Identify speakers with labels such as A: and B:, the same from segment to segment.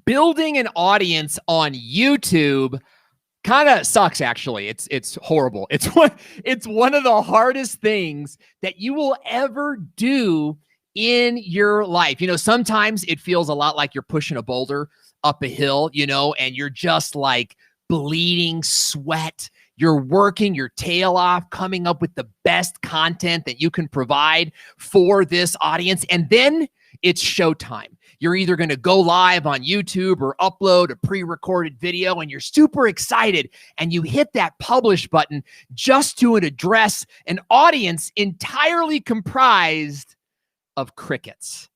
A: building an audience on YouTube kind of sucks, actually. It's horrible. It's one of the hardest things that you will ever do in your life. You know, sometimes it feels a lot like you're pushing a boulder up a hill, you know, and you're just like bleeding sweat. You're working your tail off, coming up with the best content that you can provide for this audience. And then it's showtime. You're either going to go live on YouTube or upload a pre-recorded video, and you're super excited, and you hit that publish button just to address an audience entirely comprised of crickets.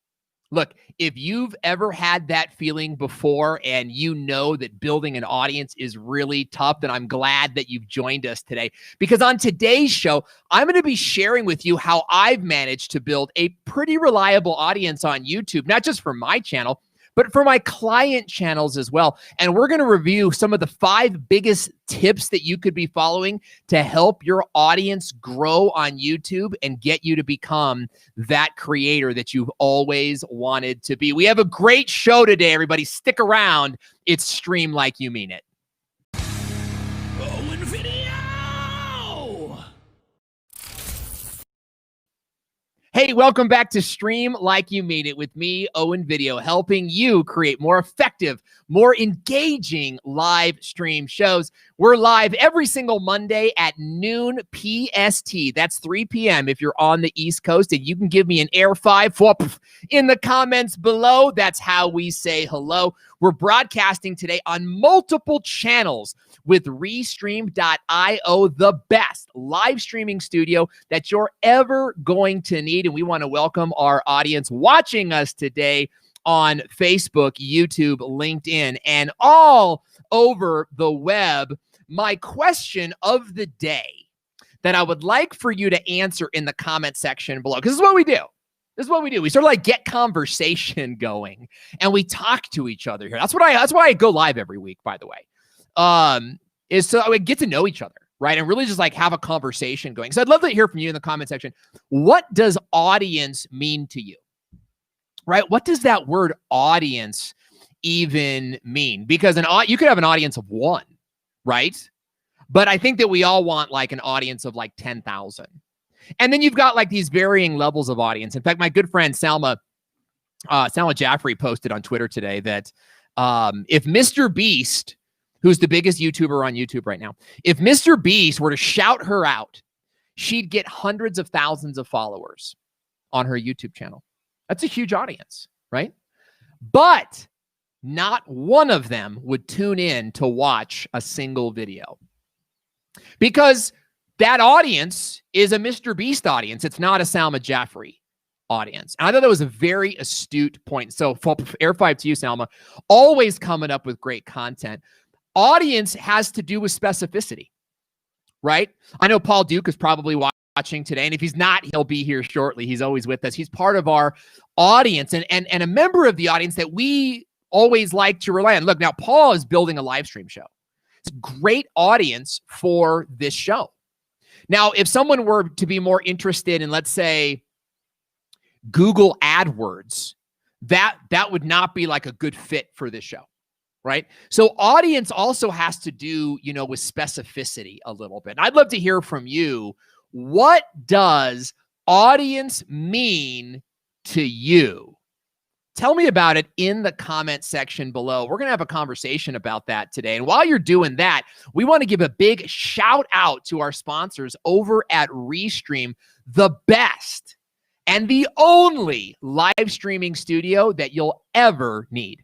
A: Look, if you've ever had that feeling before and you know that building an audience is really tough, then I'm glad that you've joined us today. Because on today's show, I'm going to be sharing with you how I've managed to build a pretty reliable audience on YouTube, not just for my channel, but for my client channels as well. And we're going to review some of the 5 biggest tips that you could be following to help your audience grow on YouTube and get you to become that creator that you've always wanted to be. We have a great show today, everybody. Stick around. It's Stream Like You Mean It.
B: Owen Video!
A: Hey, welcome back to Stream Like You Mean It with me, Owen Video, helping you create more effective, more engaging live stream shows. We're live every single Monday at noon PST. That's 3 p.m. if you're on the East Coast, and you can give me an air 5 in the comments below. That's how we say hello. We're broadcasting today on multiple channels with Restream.io, the best live streaming studio that you're ever going to need. And we want to welcome our audience watching us today on Facebook, YouTube, LinkedIn, and all over the web. My question of the day that I would like for you to answer in the comment section below, because this is what we do. This is what we do. We sort of like get conversation going, and we talk to each other here. That's why I go live every week, by the way. Is so I would get to know each other, right? And really just like have a conversation going. So I'd love to hear from you in the comment section. What does audience mean to you? Right? What does that word audience even mean? Because you could have an audience of 1, right? But I think that we all want like an audience of like 10,000. And then you've got like these varying levels of audience. In fact, my good friend Salma Jaffrey posted on Twitter today that if Mr. Beast, who's the biggest YouTuber on YouTube right now, if Mr. Beast were to shout her out, she'd get hundreds of thousands of followers on her YouTube channel. That's a huge audience, right? But not one of them would tune in to watch a single video, because that audience is a Mr. Beast audience. It's not a Salma Jaffrey audience. And I thought that was a very astute point. So air 5 to you, Salma. Always coming up with great content. Audience has to do with specificity, right? I know Paul Duke is probably watching today, and if he's not, he'll be here shortly. He's always with us. He's part of our audience and a member of the audience that we always like to rely on. Look, now Paul is building a live stream show. It's a great audience for this show. Now, if someone were to be more interested in, let's say, Google AdWords, that would not be like a good fit for this show, right? So audience also has to do, you know, with specificity a little bit. And I'd love to hear from you. What does audience mean to you? Tell me about it in the comment section below. We're going to have a conversation about that today. And while you're doing that, we want to give a big shout out to our sponsors over at Restream, the best and the only live streaming studio that you'll ever need.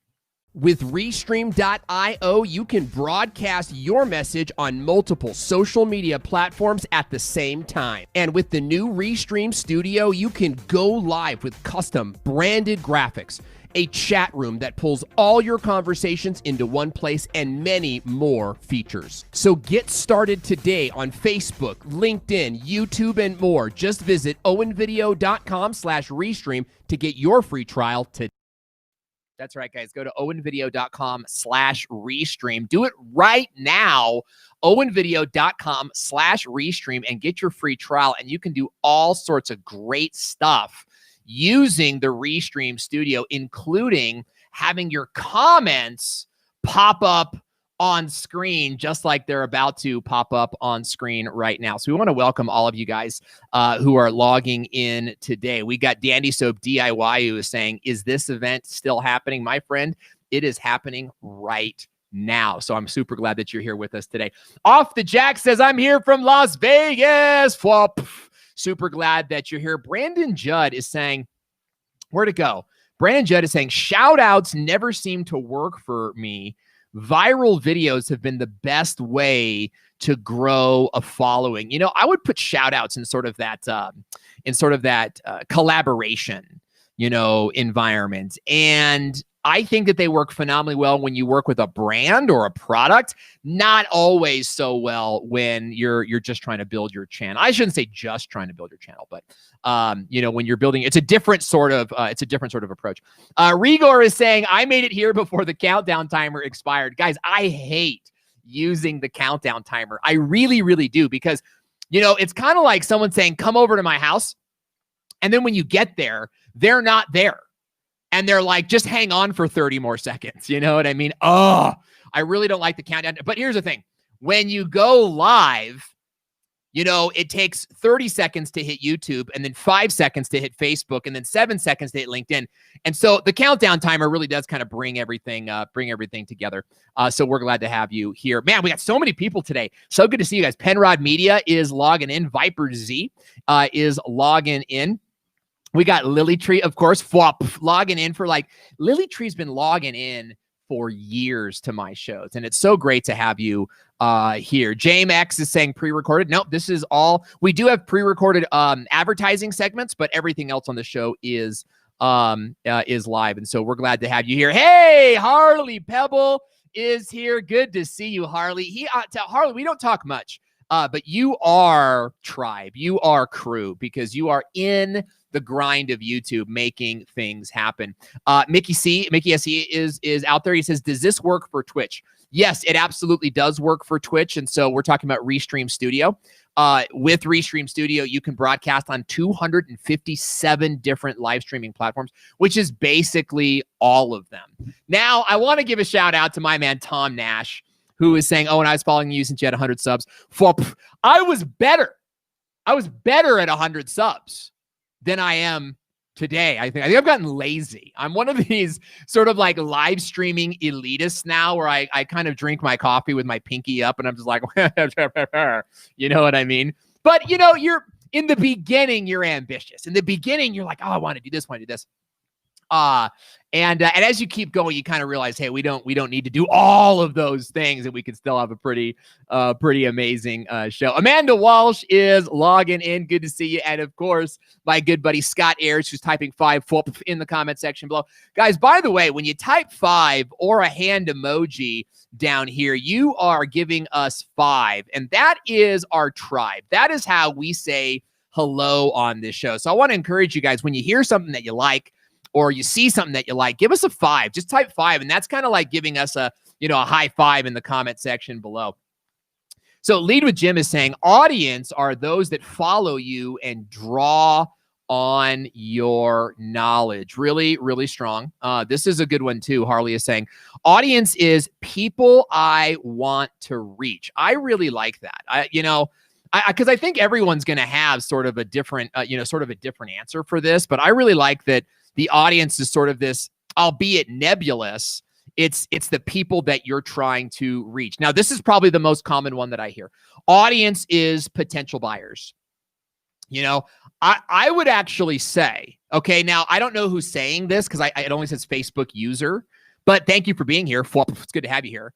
A: With Restream.io, you can broadcast your message on multiple social media platforms at the same time. And with the new Restream Studio, you can go live with custom branded graphics, a chat room that pulls all your conversations into one place, and many more features. So get started today on Facebook, LinkedIn, YouTube, and more. Just visit owenvideo.com/Restream to get your free trial today. That's right, guys. Go to owenvideo.com/Restream. Do it right now. owenvideo.com/Restream and get your free trial. And you can do all sorts of great stuff using the Restream Studio, including having your comments pop up on screen, just like they're about to pop up on screen right now. So we want to welcome all of you guys who are logging in today. We got Dandy Soap DIY who is saying, is this event still happening? My friend, it is happening right now. So I'm super glad that you're here with us today. Off the Jack says, I'm here from Las Vegas. Super glad that you're here. Brandon Judd is saying, where'd it go? Brandon Judd is saying, shout outs never seem to work for me. Viral videos have been the best way to grow a following. You know, I would put shout outs in sort of that collaboration, you know, environment. And I think that they work phenomenally well when you work with a brand or a product, not always so well when you're just trying to build your channel. I shouldn't say just trying to build your channel, but you know, when you're building, it's a different sort of approach. Rigor is saying, I made it here before the countdown timer expired. Guys, I hate using the countdown timer. I really, really do, because, you know, it's kind of like someone saying, come over to my house. And then when you get there, they're not there. And they're like, just hang on for 30 more seconds. You know what I mean? Oh, I really don't like the countdown. But here's the thing. When you go live, you know, it takes 30 seconds to hit YouTube, and then 5 seconds to hit Facebook, and then 7 seconds to hit LinkedIn. And so the countdown timer really does kind of bring everything together. So we're glad to have you here. Man, we got so many people today. So good to see you guys. Penrod Media is logging in. Viper Z is logging in. We got Lily Tree, of course, logging in for Lily Tree's been logging in for years to my shows. And it's so great to have you here. James X is saying pre-recorded. Nope, this is all. We do have pre-recorded advertising segments, but everything else on the show is live. And so we're glad to have you here. Hey, Harley Pebble is here. Good to see you, Harley. Harley, we don't talk much, but you are tribe. You are crew, because you are in the grind of YouTube, making things happen. Mickey SE is out there. He says, does this work for Twitch? Yes, it absolutely does work for Twitch. And so we're talking about Restream Studio. With Restream Studio, you can broadcast on 257 different live streaming platforms, which is basically all of them. Now, I want to give a shout out to my man, Tom Nash, who is saying, oh, and I was following you since you had 100 subs. I was better at 100 subs than I am today. I think I've gotten lazy. I'm one of these sort of like live streaming elitists now, where I kind of drink my coffee with my pinky up, and I'm just like, you know what I mean? But you know, in the beginning, you're ambitious. In the beginning, you're like, oh, I want to do this, And as you keep going, you kind of realize, hey, we don't need to do all of those things, and we can still have a pretty amazing show. Amanda Walsh is logging in. Good to see you. And of course, my good buddy Scott Ayers, who's typing 5 in the comment section below. Guys, by the way, when you type 5 or a hand emoji down here, you are giving us 5, and that is our tribe. That is how we say hello on this show. So I want to encourage you guys, when you hear something that you like, or you see something that you like, give us a 5. Just type 5, and that's kind of like giving us a high five in the comment section below. So Lead with Jim is saying, audience are those that follow you and draw on your knowledge. Really, really strong. This is a good one too. Harley is saying, audience is people I want to reach. I really like that. Because I think everyone's going to have sort of a different answer for this, but I really like that. The audience is sort of this, albeit nebulous, it's the people that you're trying to reach. Now, this is probably the most common one that I hear. Audience is potential buyers. You know, I would actually say, okay, now I don't know who's saying this, because it only says Facebook user, but thank you for being here. It's good to have you here.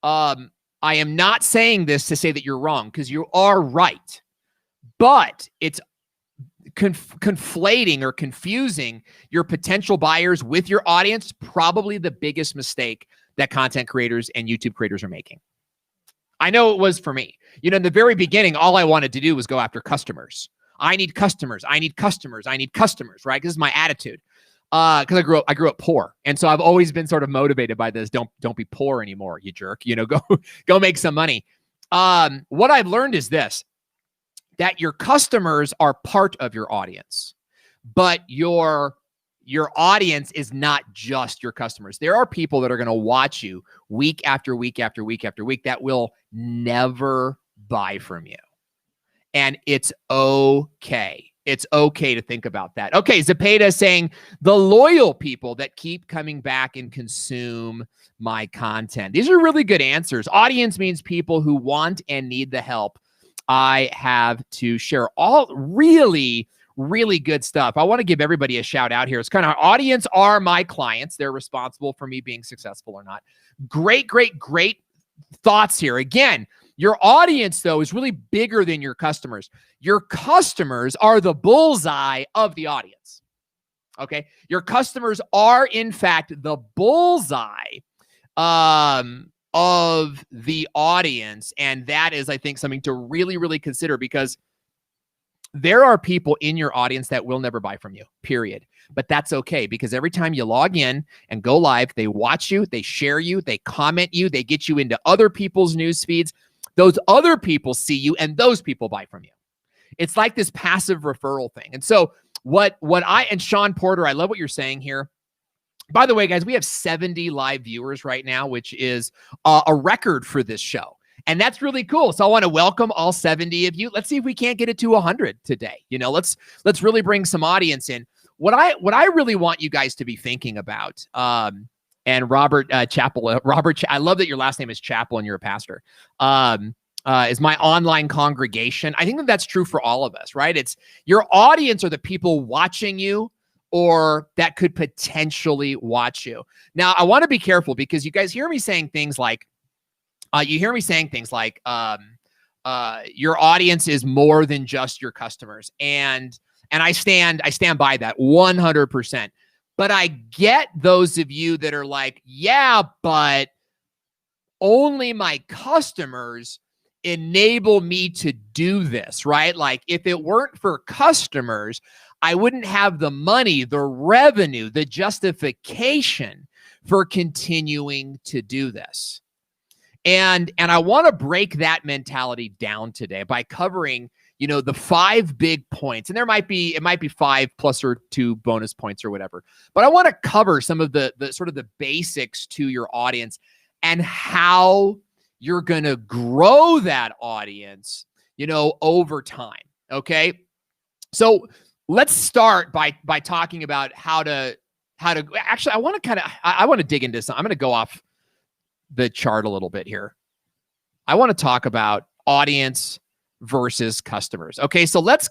A: I am not saying this to say that you're wrong, because you are right, but it's conflating or confusing your potential buyers with your audience, probably the biggest mistake that content creators and YouTube creators are making. I know it was for me. You know, in the very beginning, all I wanted to do was go after customers. I need customers. I need customers. I need customers, right? This is my attitude. Because I grew up poor, and so I've always been sort of motivated by this. Don't be poor anymore, you jerk. You know, go make some money. What I've learned is this: that your customers are part of your audience, but your your audience is not just your customers. There are people that are going to watch you week after week after week after week that will never buy from you. And it's okay. It's okay to think about that. Okay, Zepeda is saying the loyal people that keep coming back and consume my content. These are really good answers. Audience means people who want and need the help I have to share. All really, really good stuff. I want to give everybody a shout out here. It's kind of audience are my clients. They're responsible for me being successful or not. Great, great, great thoughts here. Again, your audience, though, is really bigger than your customers. Your customers are the bullseye of the audience. Okay? Your customers are, in fact, the bullseye of the audience. And that is, I think, something to really, really consider, because there are people in your audience that will never buy from you, period. But that's okay, because every time you log in and go live, they watch you, they share you, they comment you, they get you into other people's news feeds. Those other people see you, and those people buy from you. It's like this passive referral thing. And so and Sean Porter, I love what you're saying here. By the way, guys, we have 70 live viewers right now, which is a record for this show. And that's really cool. So I want to welcome all 70 of you. Let's see if we can't get it to 100 today. You know, let's really bring some audience in. What I really want you guys to be thinking about, and Robert Chappell, I love that your last name is Chappell and you're a pastor, is my online congregation. I think that that's true for all of us, right? It's your audience are the people watching you or that could potentially watch you. Now, I want to be careful, because you guys hear me saying things like, your audience is more than just your customers. And I stand by that 100%. But I get those of you that are like, yeah, but only my customers enable me to do this, right? Like, if it weren't for customers, I wouldn't have the money, the revenue, the justification for continuing to do this. And I want to break that mentality down today by covering, you know, the 5 big points. And it might be 5 plus or 2 bonus points or whatever. But I want to cover some of the sort of the basics to your audience and how you're going to grow that audience, you know, over time. Okay. So let's start by talking about how to actually, I want to dig into something. I'm going to go off the chart a little bit here. I want to talk about audience versus customers. Okay, so let's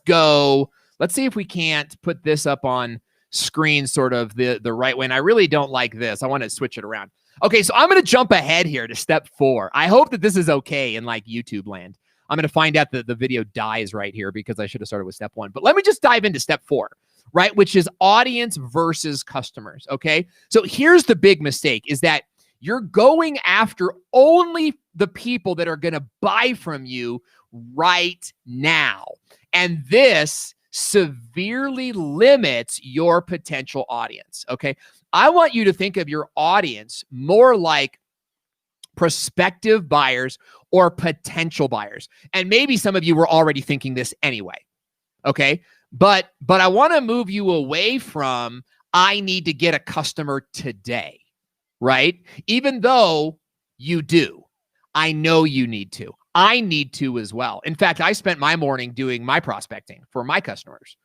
A: see if we can't put this up on screen sort of the right way. And I really don't like this. I want to switch it around. Okay, so I'm going to jump ahead here to step 4. I hope that this is okay in like YouTube land. I'm going to find out that the video dies right here because I should have started with step 1. But let me just dive into step 4, right? Which is audience versus customers. Okay, so here's the big mistake, is that you're going after only the people that are going to buy from you right now. And this severely limits your potential audience. Okay. I want you to think of your audience more like prospective buyers or potential buyers. And maybe some of you were already thinking this anyway. Okay. But I want to move you away from, I need to get a customer today. Right? Even though you do, I know you need to. I need to as well. In fact, I spent my morning doing my prospecting for my customers.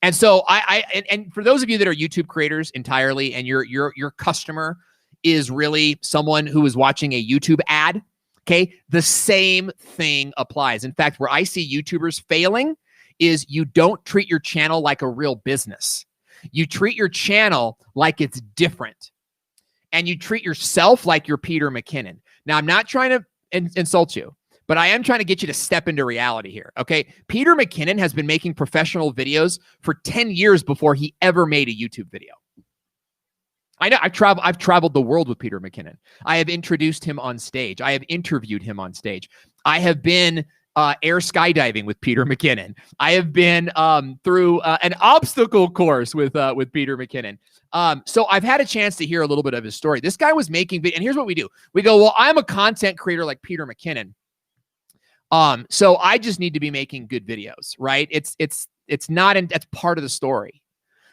A: And so and for those of you that are YouTube creators entirely, and your customer is really someone who is watching a YouTube ad, okay, the same thing applies. In fact, where I see YouTubers failing is you don't treat your channel like a real business. You treat your channel like it's different. And you treat yourself like you're Peter McKinnon. Now, I'm not trying to insult you, but I am trying to get you to step into reality here, okay? Peter McKinnon has been making professional videos for 10 years before he ever made a YouTube video. I know I've traveled the world with Peter McKinnon. I have introduced him on stage. I have interviewed him on stage. I have been air skydiving with Peter McKinnon. I have been through an obstacle course with Peter McKinnon. So I've had a chance to hear a little bit of his story. This guy was making, and here's what we do. We go, well, I'm a content creator like Peter McKinnon. So I just need to be making good videos, right? It's not, that's part of the story.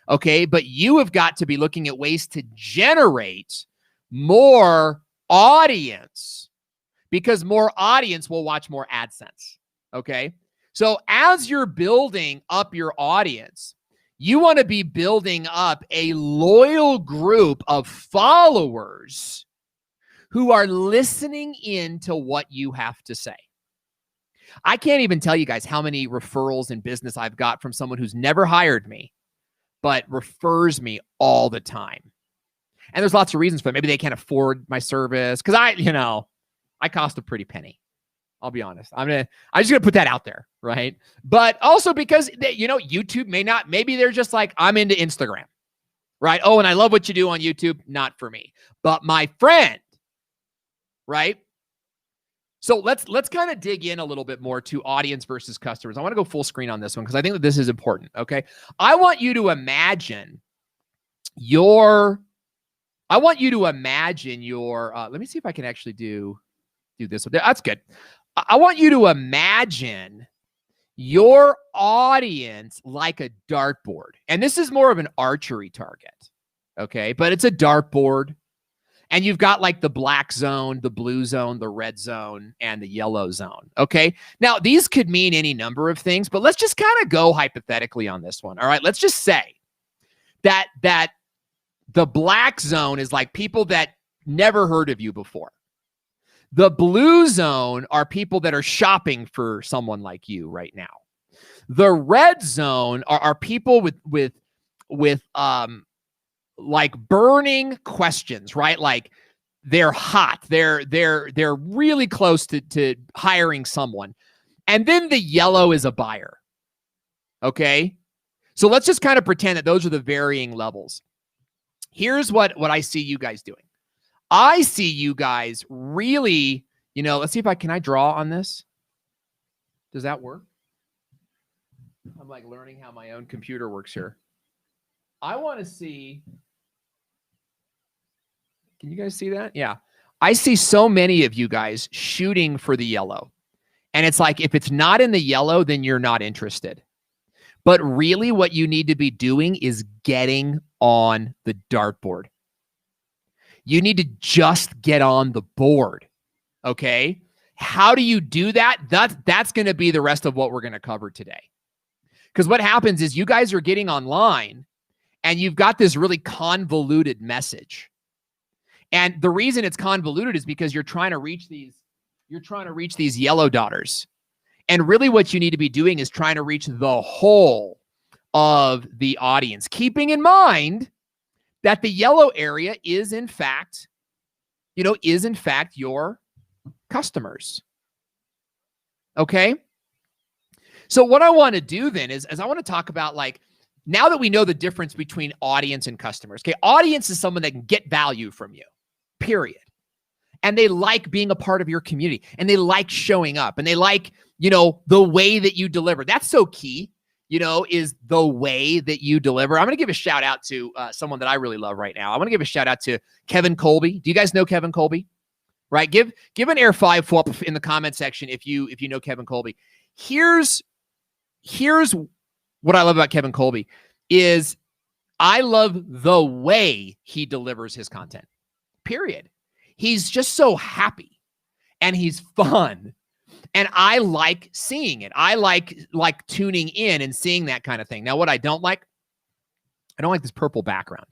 A: Okay. But you have got to be looking at ways to generate more audience, because more audience will watch more AdSense. Okay. So as you're building up your audience, you want to be building up a loyal group of followers who are listening in to what you have to say. I can't even tell you guys how many referrals in business I've got from someone who's never hired me, but refers me all the time. And there's lots of reasons for it. Maybe they can't afford my service, because I cost a pretty penny. I'll be honest. I'm just gonna put that out there, right? But also because YouTube maybe they're just like, I'm into Instagram, right? Oh, and I love what you do on YouTube. Not for me, but my friend, right? So let's kind of dig in a little bit more to audience versus customers. I want to go full screen on this one because I think that this is important. Okay, I want you to imagine your. Let me see if I can actually do this. That's good. I want you to imagine your audience like a dartboard. And this is more of an archery target. Okay. But it's a dartboard. And you've got like the black zone, the blue zone, the red zone, and the yellow zone. Okay. Now, these could mean any number of things, but let's just kind of go hypothetically on this one. All right. Let's just say that the black zone is like people that never heard of you before. The blue zone are people that are shopping for someone like you right now. The red zone are people with like burning questions, right? Like they're hot. They're really close to hiring someone. And then the yellow is a buyer. Okay. So let's just kind of pretend that those are the varying levels. Here's what I see you guys doing. I see you guys really, let's see if can I draw on this? Does that work? I'm like learning how my own computer works here. I want to see, can you guys see that? Yeah. I see so many of you guys shooting for the yellow. And it's like, if it's not in the yellow, then you're not interested. But really what you need to be doing is getting on the dartboard. You need to just get on the board. Okay. How do you do that? That's going to be the rest of what we're going to cover today. Because what happens is you guys are getting online and you've got this really convoluted message. And the reason it's convoluted is because you're trying to reach these yellow dotters. And really what you need to be doing is trying to reach the whole of the audience, keeping in mind that the yellow area is in fact your customers. Okay. So what I want to do then is I want to talk about, like, now that we know the difference between audience and customers. Okay. Audience is someone that can get value from you, period. And they like being a part of your community, and they like showing up, and they like, the way that you deliver. That's so key, is the way that you deliver. I'm going to give a shout out to someone that I really love right now. I want to give a shout out to Kevin Colby. Do you guys know Kevin Colby? Right? Give an air 5 flip in the comment section if you know Kevin Colby. Here's what I love about Kevin Colby is I love the way he delivers his content. Period. He's just so happy and he's fun. And I like seeing it. I like tuning in and seeing that kind of thing. Now, what I don't like this purple background.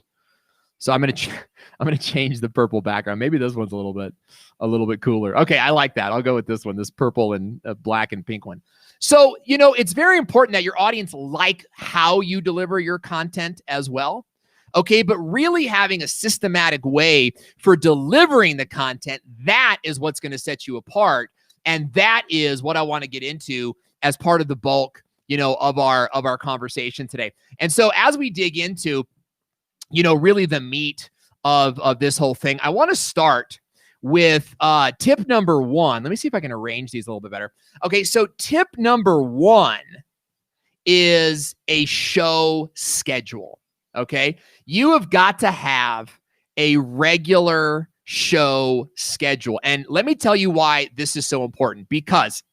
A: So I'm gonna change the purple background. Maybe this one's a little bit cooler. Okay, I like that. I'll go with this one, this purple and black and pink one. So, it's very important that your audience like how you deliver your content as well. Okay, but really having a systematic way for delivering the content, that is what's going to set you apart. And that is what I want to get into as part of the bulk, of our conversation today. And so as we dig into, really the meat of this whole thing, I want to start with tip number 1. Let me see if I can arrange these a little bit better. Okay, so tip number 1 is a show schedule. Okay, you have got to have a regular show schedule. And let me tell you why this is so important, because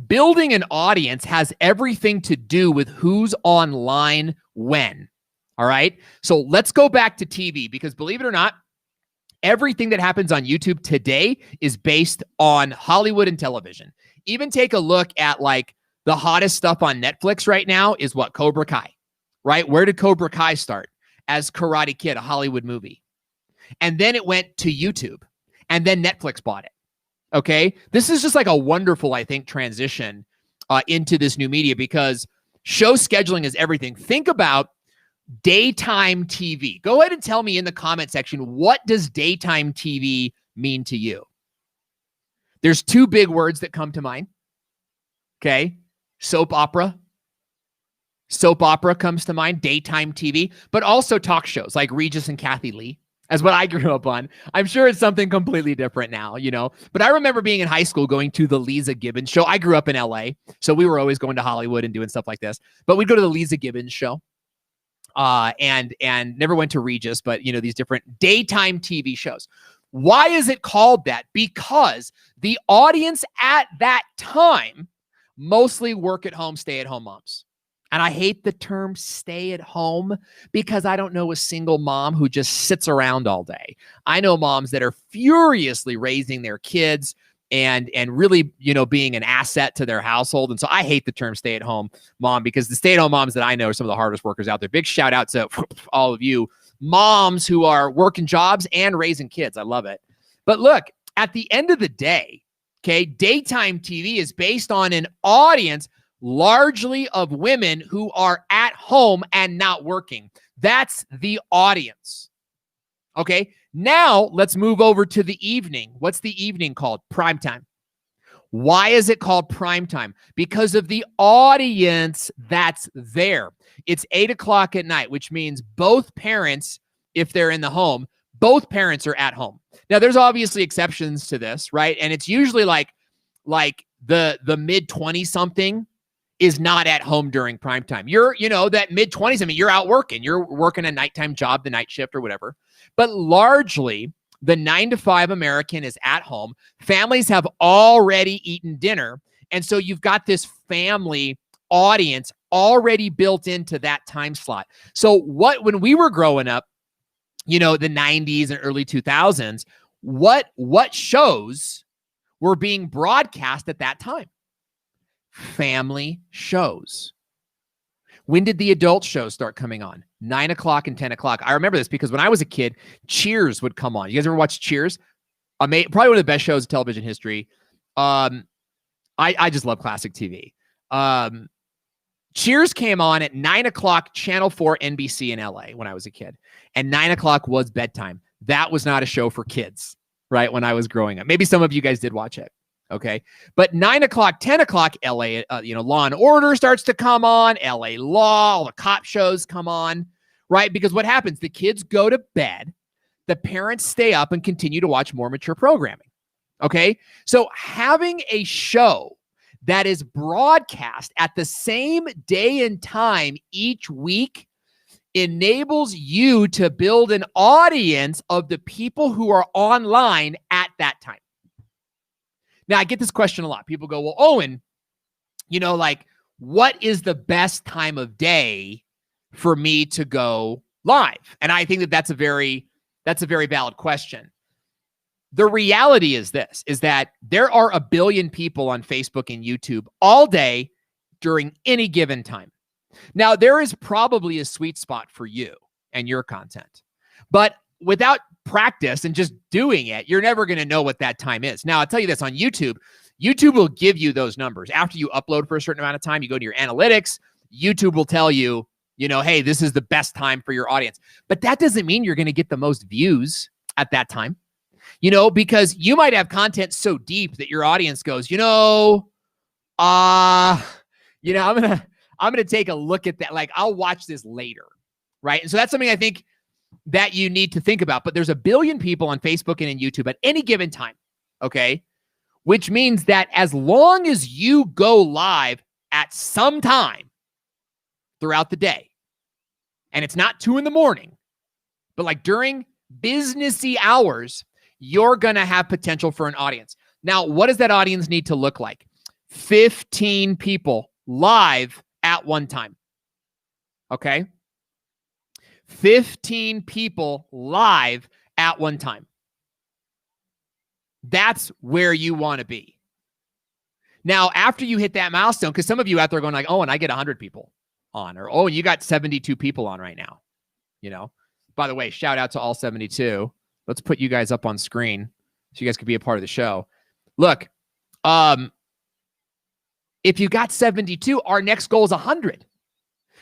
A: Building an audience has everything to do with who's online when. All right. So let's go back to TV, because believe it or not, everything that happens on YouTube today is based on Hollywood and television. Even take a look at like the hottest stuff on Netflix right now is what? Cobra Kai, right? Where did Cobra Kai start? As Karate Kid, a Hollywood movie. And then it went to YouTube, and then Netflix bought it. Okay. This is just like a wonderful, I think, transition into this new media, because show scheduling is everything. Think about daytime TV. Go ahead and tell me in the comment section, what does daytime TV mean to you? There's two big words that come to mind. Okay. Soap opera. Soap opera comes to mind, daytime TV, but also talk shows like Regis and Kathy Lee. As what I grew up on. I'm sure it's something completely different now, you know. But I remember being in high school going to the Lisa Gibbons show. I grew up in LA, so we were always going to Hollywood and doing stuff like this. But we'd go to the Lisa Gibbons show. And never went to Regis, but you know, these different daytime TV shows. Why is it called that? Because the audience at that time mostly work at home, stay at home moms. And I hate the term stay at home, because I don't know a single mom who just sits around all day. I know moms that are furiously raising their kids and really, you know, being an asset to their household. And so I hate the term stay at home mom, because the stay at home moms that I know are some of the hardest workers out there. Big shout out to all of you moms who are working jobs and raising kids. I love it. But look, at the end of the day, okay, daytime TV is based on an audience largely of women who are at home and not working. That's the audience. Okay, now let's move over to the evening. What's the evening called? Primetime. Why is it called primetime? Because of the audience that's there. It's 8 o'clock at night, which means both parents, if they're in the home, both parents are at home. Now, there's obviously exceptions to this, right? And it's usually like the mid-20-something is not at home during prime time. You're, you know, that mid-20s, I mean, you're out working. You're working a nighttime job, the night shift or whatever. But largely, the 9-to-5 American is at home. Families have already eaten dinner. And so you've got this family audience already built into that time slot. So when we were growing up, you know, the 90s and early 2000s, what shows were being broadcast at that time? Family shows. When did the adult shows start coming on? 9 o'clock and 10 o'clock. I remember this because when I was a kid, Cheers would come on. You guys ever watch Cheers? Probably one of the best shows in television history. I just love classic TV. Cheers came on at 9 o'clock, Channel 4, NBC in LA when I was a kid. And 9 o'clock was bedtime. That was not a show for kids, right? When I was growing up. Maybe some of you guys did watch it. Okay. But 9 o'clock, 10 o'clock, LA, Law and Order starts to come on, LA Law, all the cop shows come on, right? Because what happens? The kids go to bed, the parents stay up and continue to watch more mature programming. Okay. So having a show that is broadcast at the same day and time each week enables you to build an audience of the people who are online at that time. Now, I get this question a lot. People go, well, Owen, what is the best time of day for me to go live? And I think that's a very valid question. The reality is this, is that there are a billion people on Facebook and YouTube all day during any given time. Now, there is probably a sweet spot for you and your content, but without practice and just doing it, you're never going to know what that time is. Now, I'll tell you this, on YouTube will give you those numbers. After you upload for a certain amount of time, you go to your analytics, YouTube will tell you, hey, this is the best time for your audience. But that doesn't mean you're going to get the most views at that time, because you might have content so deep that your audience goes, I'm going to take a look at that. Like, I'll watch this later. Right. And so that's something I think that you need to think about. But there's a billion people on Facebook and in YouTube at any given time. Okay. Which means that as long as you go live at some time throughout the day, and it's not 2 a.m, but like during businessy hours, you're going to have potential for an audience. Now, what does that audience need to look like? 15 people live at one time. Okay? 15 people live at one time. That's where you want to be. Now, after you hit that milestone, because some of you out there are going like, oh, and I get 100 people on, or, oh, you got 72 people on right now. You know, by the way, shout out to all 72. Let's put you guys up on screen so you guys could be a part of the show. Look, if you got 72, our next goal is 100.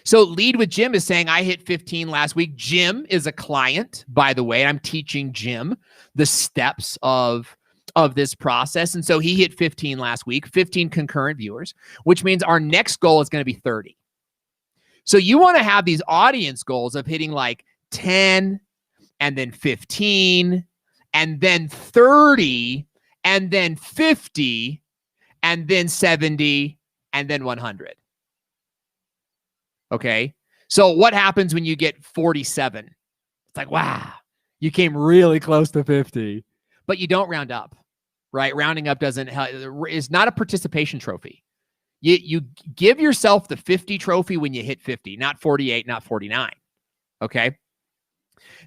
A: So Lead with Jim is saying, I hit 15 last week. Jim is a client, by the way. I'm teaching Jim the steps of this process. And so he hit 15 last week, 15 concurrent viewers, which means our next goal is going to be 30. So you want to have these audience goals of hitting like 10 and then 15 and then 30 and then 50 and then 70 and then 100. Okay. So what happens when you get 47? It's like, wow, you came really close to 50, but you don't round up, right? Rounding up doesn't help. It's not a participation trophy. You give yourself the 50 trophy when you hit 50, not 48, not 49. Okay.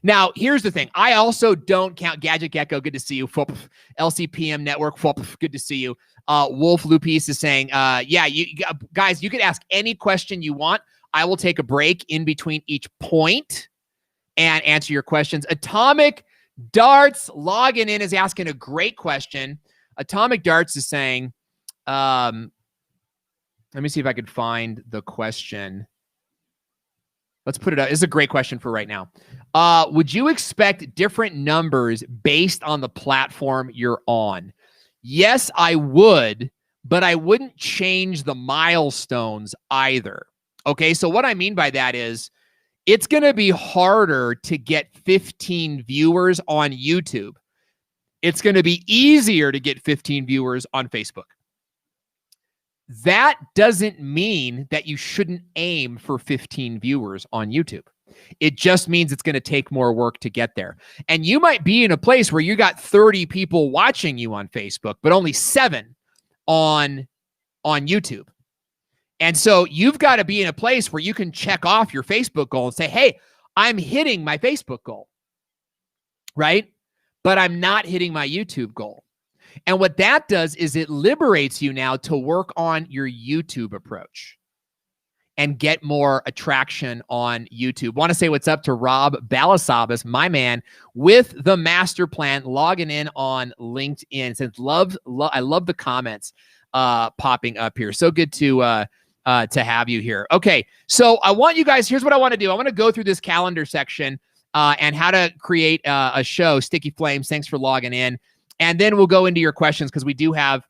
A: Now, here's the thing. I also don't count Gadget Gecko. Good to see you. LCPM Network. Good to see you. Wolf Lupis is saying, yeah, guys, you can ask any question you want. I will take a break in between each point and answer your questions. Atomic Darts logging in is asking a great question. Atomic Darts is saying, let me see if I could find the question. Let's put it up. This is a great question for right now. Would you expect different numbers based on the platform you're on? Yes, I would, but I wouldn't change the milestones either. Okay, so what I mean by that is it's going to be harder to get 15 viewers on YouTube. It's going to be easier to get 15 viewers on Facebook. That doesn't mean that you shouldn't aim for 15 viewers on YouTube. It just means it's going to take more work to get there. And you might be in a place where you got 30 people watching you on Facebook, but only 7 on YouTube. And so you've got to be in a place where you can check off your Facebook goal and say, hey, I'm hitting my Facebook goal, right? But I'm not hitting my YouTube goal. And what that does is it liberates you now to work on your YouTube approach and get more attraction on YouTube. Want to say what's up to Rob Balasabas, my man, with the master plan, logging in on LinkedIn. Says, I love the comments popping up here. So good to have you here. Okay, so I want you guys, here's what I want to do. I want to go through this calendar section and how to create a show. Sticky Flames, thanks for logging in. And then we'll go into your questions because we do have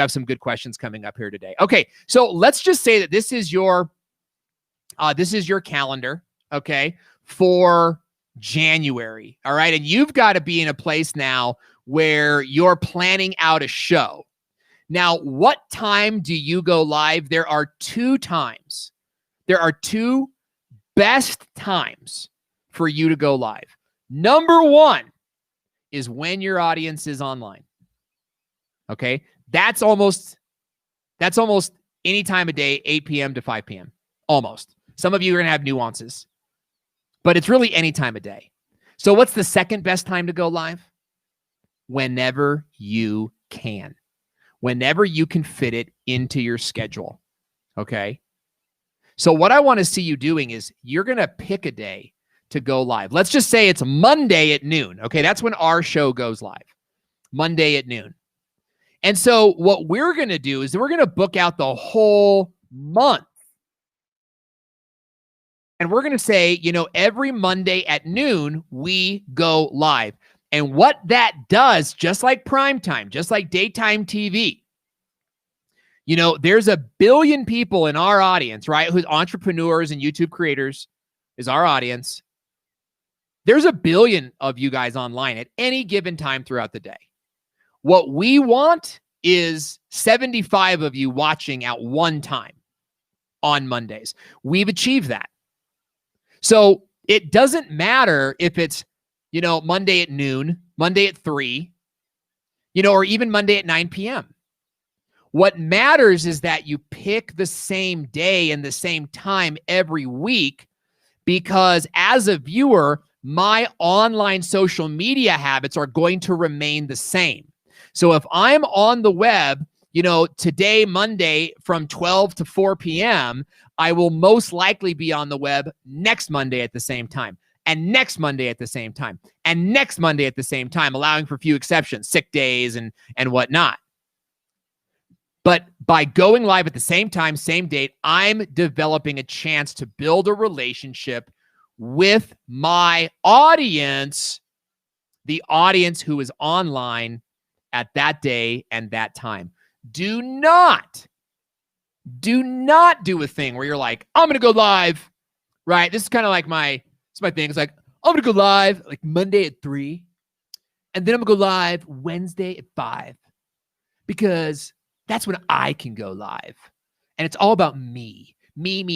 A: some good questions coming up here today. Okay, so let's just say that this is your calendar, okay, for January. All right, and you've got to be in a place now where you're planning out a show. Now, what time do you go live? There are 2 times. There are 2 best times for you to go live. Number 1 is when your audience is online. Okay? That's almost any time of day, 8 p.m. to 5 p.m. Almost. Some of you are going to have nuances, but it's really any time of day. So what's the second best time to go live? Whenever you can. Whenever you can fit it into your schedule. Okay? So what I want to see you doing is you're going to pick a day to go live. Let's just say it's Monday at noon. Okay, that's when our show goes live. Monday at noon. And so what we're going to do is we're going to book out the whole month. And we're going to say, every Monday at noon, we go live. And what that does, just like primetime, just like daytime TV, there's 1 billion people in our audience, right? Who's entrepreneurs and YouTube creators is our audience. There's 1 billion of you guys online at any given time throughout the day. What we want is 75 of you watching at one time on Mondays. We've achieved that. So it doesn't matter if it's, Monday at noon, Monday at 3, or even Monday at 9 p.m. What matters is that you pick the same day and the same time every week, because as a viewer, my online social media habits are going to remain the same. So if I'm on the web, today, Monday, from 12 to 4 p.m., I will most likely be on the web next Monday at the same time, and next Monday at the same time, and next Monday at the same time, allowing for a few exceptions, sick days and whatnot. But by going live at the same time, same date, I'm developing a chance to build a relationship with my audience, the audience who is online at that day and that time. Do not do a thing where you're like, I'm going to go live, right? This is kind of like my thing. It's like, I'm going to go live like Monday at 3, and then I'm going to go live Wednesday at 5, because that's when I can go live. And it's all about me, right?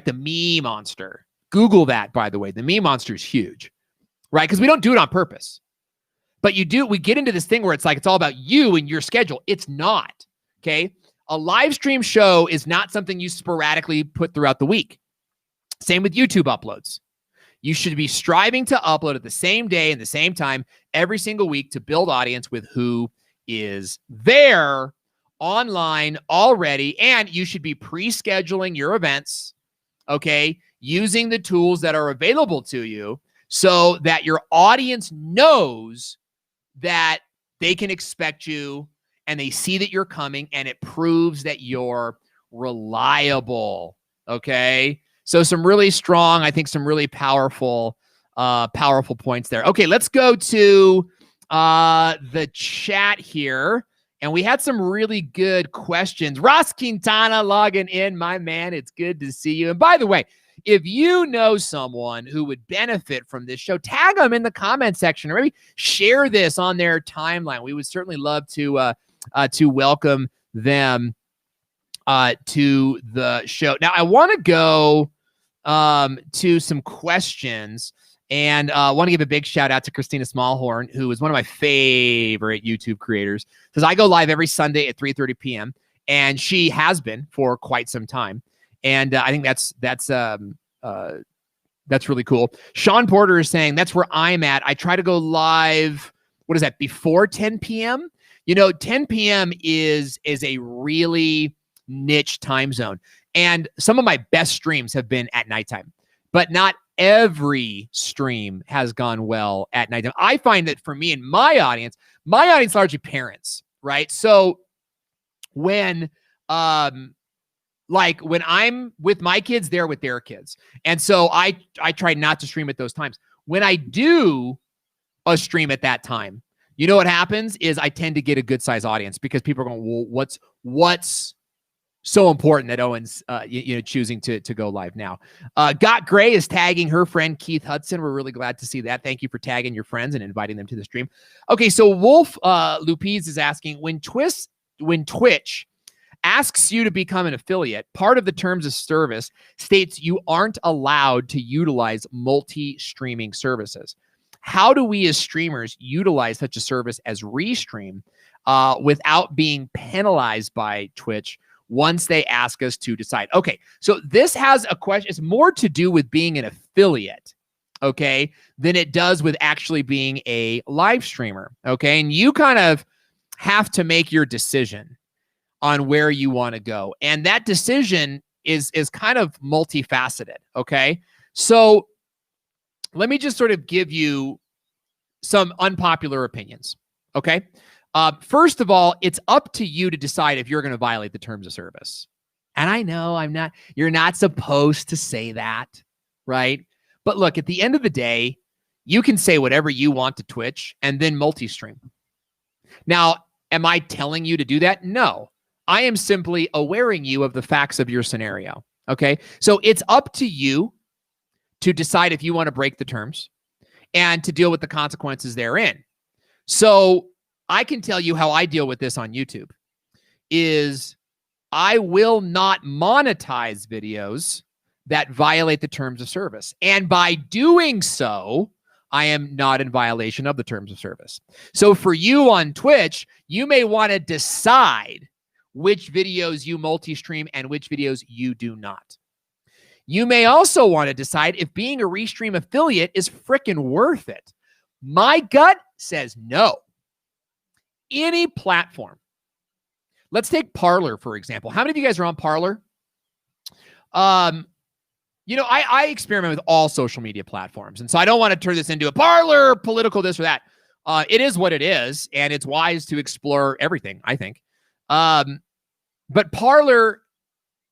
A: The me monster. Google that, by the way. The me monster is huge, right? Because we don't do it on purpose. But we get into this thing where it's like, it's all about you and your schedule. It's not, okay? A live stream show is not something you sporadically put throughout the week. Same with YouTube uploads. You should be striving to upload at the same day and the same time every single week to build audience with who is there online already. And you should be pre-scheduling your events, okay, using the tools that are available to you so that your audience knows that they can expect you and they see that you're coming, and it proves that you're reliable, okay? So some really strong, I think some really powerful points there. Okay, let's go to the chat here. And we had some really good questions. Ross Quintana logging in, my man. It's good to see you. And by the way, if you know someone who would benefit from this show, tag them in the comment section, or maybe share this on their timeline. We would certainly love to welcome them to the show. Now, I want to go to some questions. And I want to give a big shout out to Christina Smallhorn, who is one of my favorite YouTube creators. Because I go live every Sunday at 3:30 p.m. and she has been for quite some time. And I think that's really cool. Sean Porter is saying that's where I'm at. I try to go live. What is that? Before 10 p.m. 10 p.m. is a really niche time zone, and some of my best streams have been at nighttime, but not every stream has gone well at nighttime. I find that for me and my audience largely parents, right? So when when I'm with my kids, they're with their kids. And so I try not to stream at those times. When I do a stream at that time, what happens is I tend to get a good size audience, because people are going, well, what's so important that Owen's choosing to go live now. Got Gray is tagging her friend Keith Hudson. We're really glad to see that. Thank you for tagging your friends and inviting them to the stream. Okay, so Wolf Lupiz is asking, when Twitch asks you to become an affiliate, part of the terms of service states you aren't allowed to utilize multi-streaming services. How do we as streamers utilize such a service as Restream without being penalized by Twitch once they ask us to decide? Okay, so this has a question. It's more to do with being an affiliate, okay, than it does with actually being a live streamer, okay? And you kind of have to make your decision on where you want to go. And that decision is kind of multifaceted, okay? So let me just sort of give you some unpopular opinions, okay? First of all, it's up to you to decide if you're going to violate the terms of service. And I know you're not supposed to say that, right? But look, at the end of the day, you can say whatever you want to Twitch and then multi-stream. Now, am I telling you to do that? No. I am simply awareing you of the facts of your scenario, okay? So it's up to you to decide if you want to break the terms and to deal with the consequences therein. So I can tell you how I deal with this on YouTube is I will not monetize videos that violate the terms of service. And by doing so, I am not in violation of the terms of service. So for you on Twitch, you may want to decide which videos you multi-stream and which videos you do not. You may also want to decide if being a Restream affiliate is freaking worth it. My gut says no. Any platform. Let's take Parler, for example. How many of you guys are on Parler? You know, I experiment with all social media platforms. And so I don't want to turn this into a Parler, political, this or that. It is what it is. And it's wise to explore everything, I think. But Parler,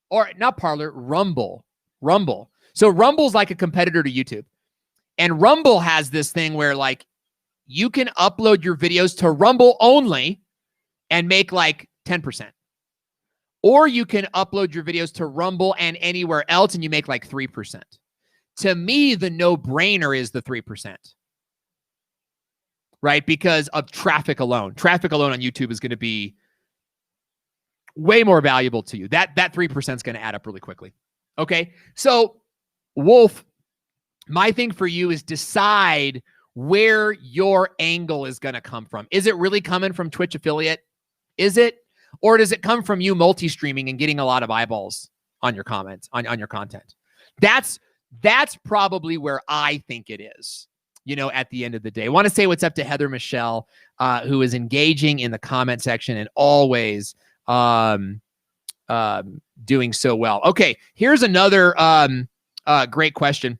A: or not Parler, Rumble. So Rumble's like a competitor to YouTube. And Rumble has this thing where like you can upload your videos to Rumble only and make like 10%. Or you can upload your videos to Rumble and anywhere else and you make like 3%. To me, the no-brainer is the 3%. Right? Because of traffic alone. Traffic alone on YouTube is going to be way more valuable to you. That 3% is going to add up really quickly. Okay? So, Wolf, my thing for you is decide where your angle is going to come from. Is it really coming from Twitch affiliate? Is it? Or does it come from you multi-streaming and getting a lot of eyeballs on your comments, on your content? That's probably where I think it is, you know, at the end of the day. I want to say what's up to Heather Michelle, who is engaging in the comment section and always doing so well. Okay, here's another great question.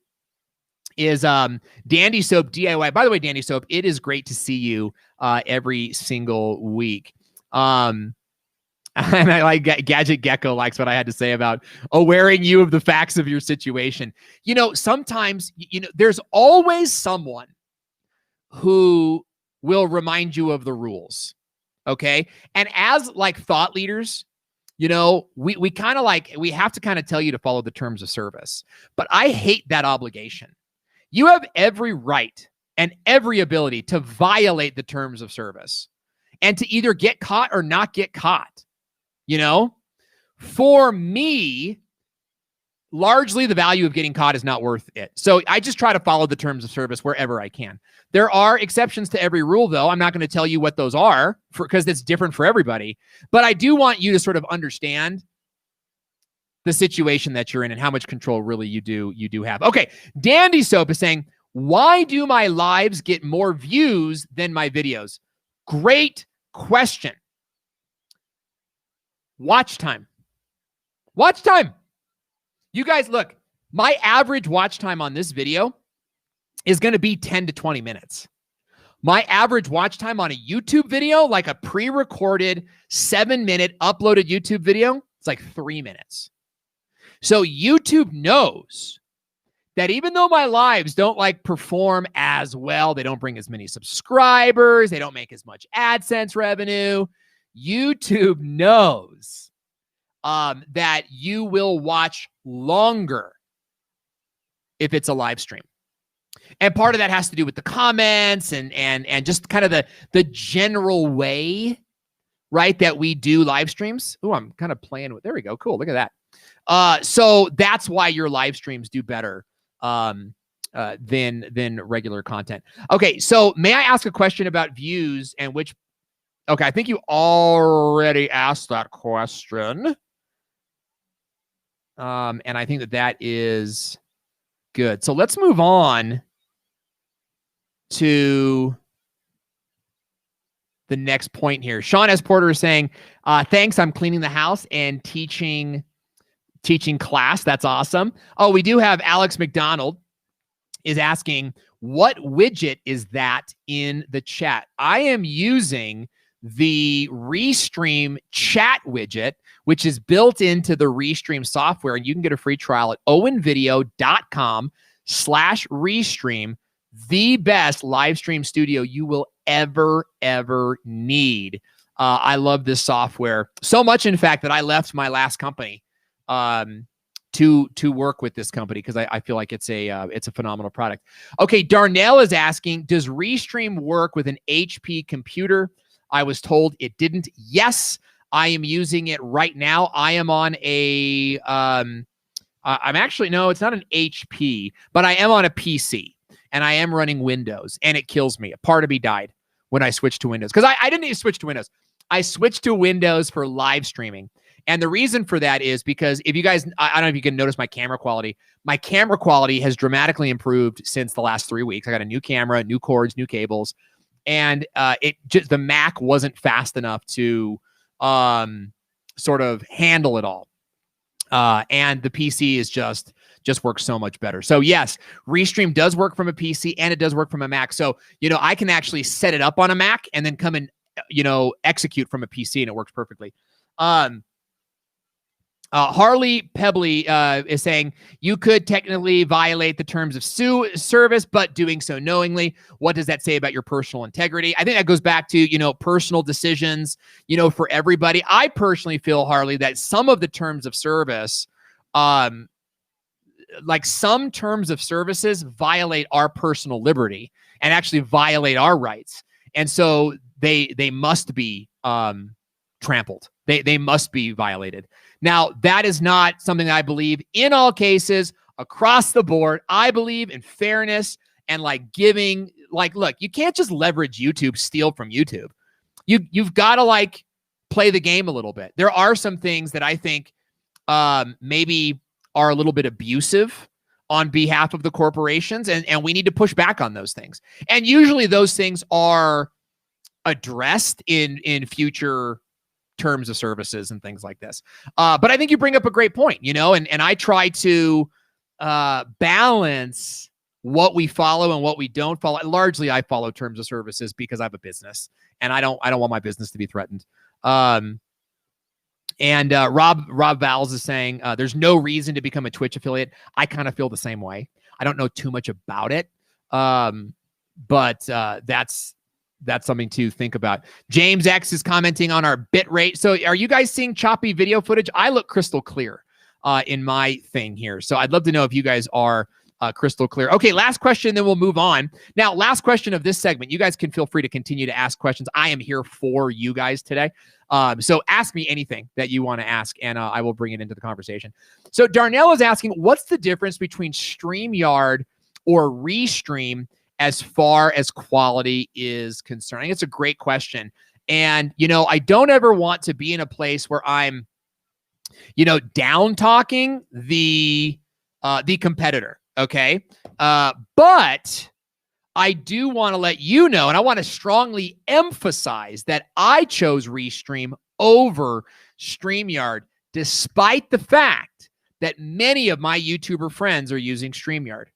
A: Is Dandy Soap DIY. By the way, Dandy Soap, it is great to see you every single week. And I like Gadget Gecko likes what I had to say about awareing you of the facts of your situation. You know, sometimes, you know, there's always someone who will remind you of the rules. Okay. And as like thought leaders, you know, we kind of like, we have to kind of tell you to follow the terms of service, but I hate that obligation. You have every right and every ability to violate the terms of service and to either get caught or not get caught. You know, for me, largely the value of getting caught is not worth it. So I just try to follow the terms of service wherever I can. There are exceptions to every rule, though. I'm not going to tell you what those are because it's different for everybody. But I do want you to sort of understand the situation that you're in and how much control really you do have. Okay, Dandy Soap is saying, why do my lives get more views than my videos? Great question. Watch time. Watch time. You guys, look, my average watch time on this video is going to be 10 to 20 minutes. My average watch time on a YouTube video, like a pre-recorded 7-minute uploaded YouTube video, it's like 3 minutes. So YouTube knows that even though my lives don't like perform as well, they don't bring as many subscribers, they don't make as much AdSense revenue, YouTube knows that you will watch longer if it's a live stream. And part of that has to do with the comments and just kind of the general way, right, that we do live streams. Oh, I'm kind of playing with, there we go. Cool. Look at that. So that's why your live streams do better than regular content. Okay. So may I ask a question about views and which, okay, I think you already asked that question. And I think that is good. So let's move on to the next point here. Sean S. Porter is saying, thanks, I'm cleaning the house and teaching class. That's awesome. Oh, we do have Alex McDonald is asking, what widget is that in the chat? I am using the Restream chat widget, which is built into the Restream software. And you can get a free trial at owenvideo.com/Restream, the best live stream studio you will ever need. I love this software so much, in fact, that I left my last company to work with this company because I feel like it's a phenomenal product. Okay, Darnell is asking, does Restream work with an HP computer? I was told it didn't. Yes, I am using it right now. I am on a, I'm actually, no, it's not an HP, but I am on a PC and I am running Windows and it kills me. A part of me died when I switched to Windows because I didn't need to switch to Windows. I switched to Windows for live streaming. And the reason for that is because if you guys, I don't know if you can notice my camera quality. My camera quality has dramatically improved since the last 3 weeks. I got a new camera, new cords, new cables, and the Mac wasn't fast enough to sort of handle it all. And the PC is just works so much better. So yes, Restream does work from a PC and it does work from a Mac. So, I can actually set it up on a Mac and then come and, execute from a PC, and it works perfectly. Harley Pebbly is saying you could technically violate the terms of service, but doing so knowingly. What does that say about your personal integrity? I think that goes back to, personal decisions, for everybody. I personally feel, Harley, that some of the terms of service, like some terms of services violate our personal liberty and actually violate our rights. And so they must be trampled. They must be violated. Now, that is not something that I believe in all cases across the board. I believe in fairness and giving, look, you can't just leverage YouTube, steal from YouTube. You've got to play the game a little bit. There are some things that I think maybe are a little bit abusive on behalf of the corporations, and we need to push back on those things. And usually those things are addressed in future terms of services and things like this. But I think you bring up a great point, and I try to balance what we follow and what we don't follow. Largely, I follow terms of services because I have a business and I don't want my business to be threatened. And Rob Valls is saying there's no reason to become a Twitch affiliate. I kind of feel the same way. I don't know too much about it. But that's something to think about. James X is commenting on our bit rate. So are you guys seeing choppy video footage? I look crystal clear in my thing here. So I'd love to know if you guys are crystal clear. Okay, last question, then we'll move on. Now, last question of this segment. You guys can feel free to continue to ask questions. I am here for you guys today. So ask me anything that you want to ask, and I will bring it into the conversation. So Darnell is asking, what's the difference between StreamYard or Restream as far as quality is concerned? I think it's a great question. And, I don't ever want to be in a place where I'm, down talking the competitor. Okay. But I do want to let you know, and I want to strongly emphasize that I chose Restream over StreamYard, despite the fact that many of my YouTuber friends are using StreamYard.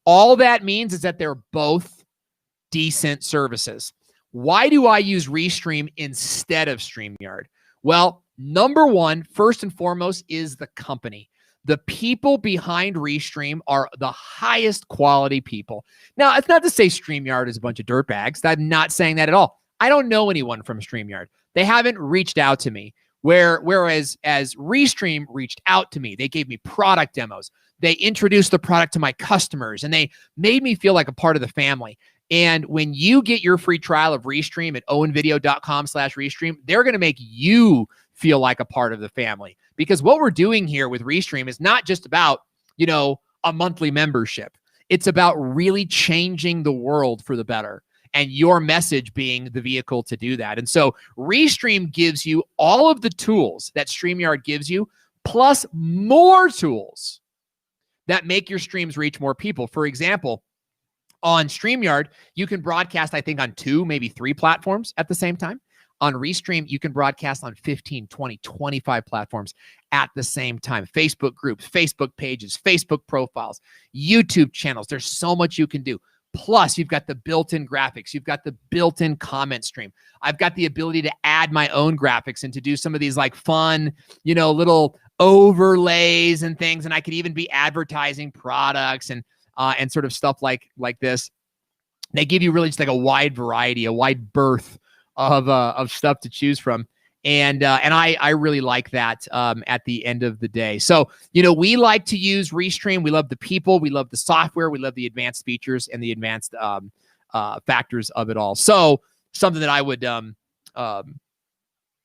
A: All that means is that they're both decent services. Why do I use Restream instead of StreamYard? Well, number one, first and foremost, is the company. The people behind Restream are the highest quality people. Now, it's not to say StreamYard is a bunch of dirtbags. I'm not saying that at all. I don't know anyone from StreamYard. They haven't reached out to me. Whereas as Restream reached out to me, they gave me product demos. They introduced the product to my customers, and they made me feel like a part of the family. And when you get your free trial of Restream at owenvideo.com/Restream, they're going to make you feel like a part of the family. Because what we're doing here with Restream is not just about, a monthly membership. It's about really changing the world for the better, and your message being the vehicle to do that. And so Restream gives you all of the tools that StreamYard gives you, plus more tools that make your streams reach more people. For example, on StreamYard, you can broadcast, I think, on 2, maybe 3 platforms at the same time. On Restream, you can broadcast on 15, 20, 25 platforms at the same time. Facebook groups, Facebook pages, Facebook profiles, YouTube channels. There's so much you can do. Plus, you've got the built-in graphics. You've got the built-in comment stream. I've got the ability to add my own graphics and to do some of these fun, little overlays and things. And I could even be advertising products and sort of stuff like this. They give you really just a wide variety, a wide berth of stuff to choose from. And I really like that at the end of the day. So, we like to use Restream. We love the people. We love the software. We love the advanced features and the advanced factors of it all. So something that I would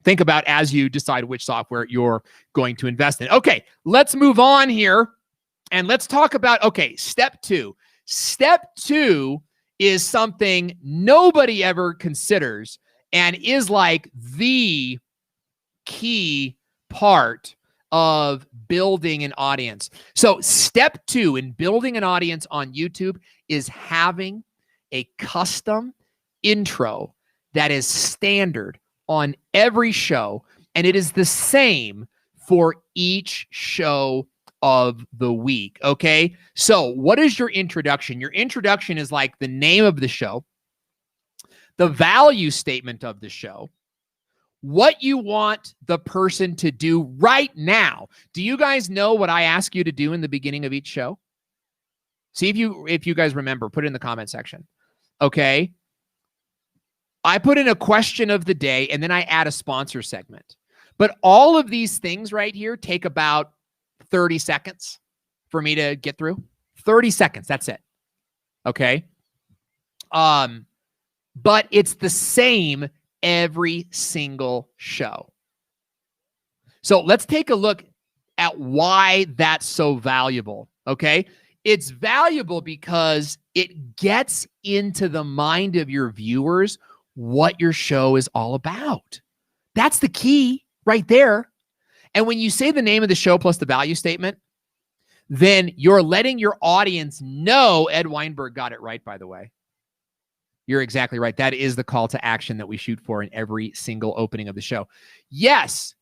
A: think about as you decide which software you're going to invest in. Okay, let's move on here. And let's talk about, step 2. Step 2 is something nobody ever considers. and is like the key part of building an audience. So step 2 in building an audience on YouTube is having a custom intro that is standard on every show, and it is the same for each show of the week, okay? So what is your introduction? Your introduction is like the name of the show, the value statement of the show, what you want the person to do right now. Do you guys know what I ask you to do in the beginning of each show? See if you guys remember, put it in the comment section. Okay. I put in a question of the day and then I add a sponsor segment. But all of these things right here take about 30 seconds for me to get through. 30 seconds, that's it. Okay. But it's the same every single show. So let's take a look at why that's so valuable. Okay. It's valuable because it gets into the mind of your viewers what your show is all about. That's the key right there. And when you say the name of the show plus the value statement, then you're letting your audience know. Ed Weinberg got it right, by the way. You're exactly right. That is the call to action that we shoot for in every single opening of the show. Yes,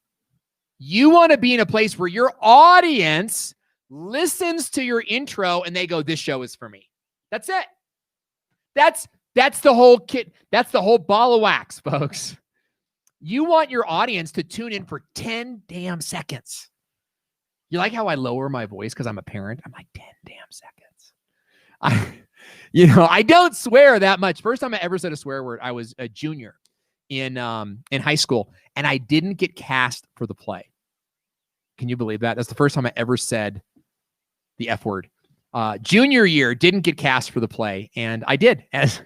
A: you want to be in a place where your audience listens to your intro and they go, this show is for me. That's it. That's the whole kit. That's the whole ball of wax, folks. You want your audience to tune in for 10 damn seconds. You like how I lower my voice because I'm a parent? I'm like, 10 damn seconds. I don't swear that much. First time I ever said a swear word, I was a junior in high school, and I didn't get cast for the play. Can you believe that? That's the first time I ever said the F word. Junior year, didn't get cast for the play, and I did. As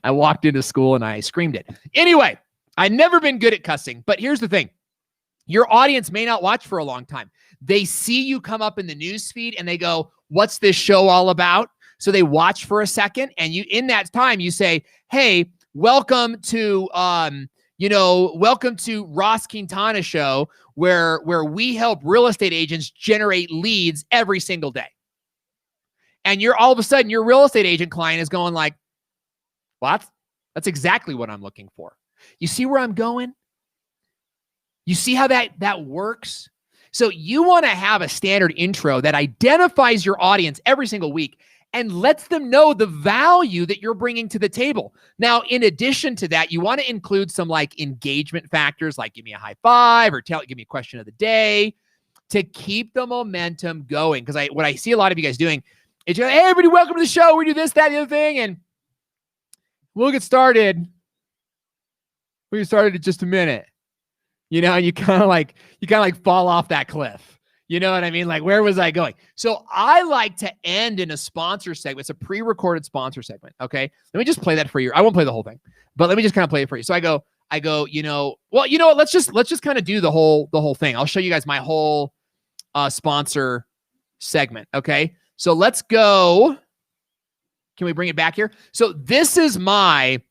A: I walked into school and I screamed it. Anyway, I've never been good at cussing, but here's the thing. Your audience may not watch for a long time. They see you come up in the news feed and they go, what's this show all about? So they watch for a second, and you, in that time, you say, hey, welcome to Ross Quintana show where we help real estate agents generate leads every single day. And you're all of a sudden, your real estate agent client is going like, what? That's exactly what I'm looking for. You see where I'm going? You see how that works? So you want to have a standard intro that identifies your audience every single week and lets them know the value that you're bringing to the table. Now, in addition to that, you want to include some like engagement factors, like give me a high five or give me a question of the day to keep the momentum going. Because what I see a lot of you guys doing is, hey, everybody, welcome to the show. We do this, that, the other thing, and we'll get started. We'll get started in just a minute. And you kind of like fall off that cliff. You know what I mean? Like, where was I going? So I like to end in a sponsor segment. It's a pre-recorded sponsor segment. Okay. Let me just play that for you. I won't play the whole thing, but let me just kind of play it for you. So I go, well, you know what? Let's just kind of do the whole thing. I'll show you guys my whole sponsor segment. Okay. So let's go. Can we bring it back here? So this is my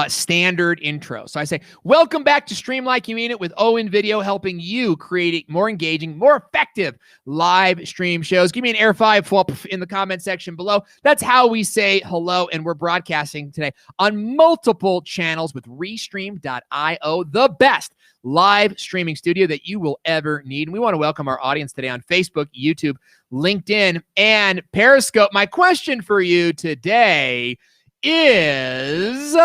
A: standard intro. So I say, welcome back to Stream Like You Mean It with Owen Video, helping you create more engaging, more effective live stream shows. Give me an air 5 in the comment section below. That's how we say hello. And we're broadcasting today on multiple channels with Restream.io, the best live streaming studio that you will ever need. And we want to welcome our audience today on Facebook, YouTube, LinkedIn, and Periscope. My question for you today is,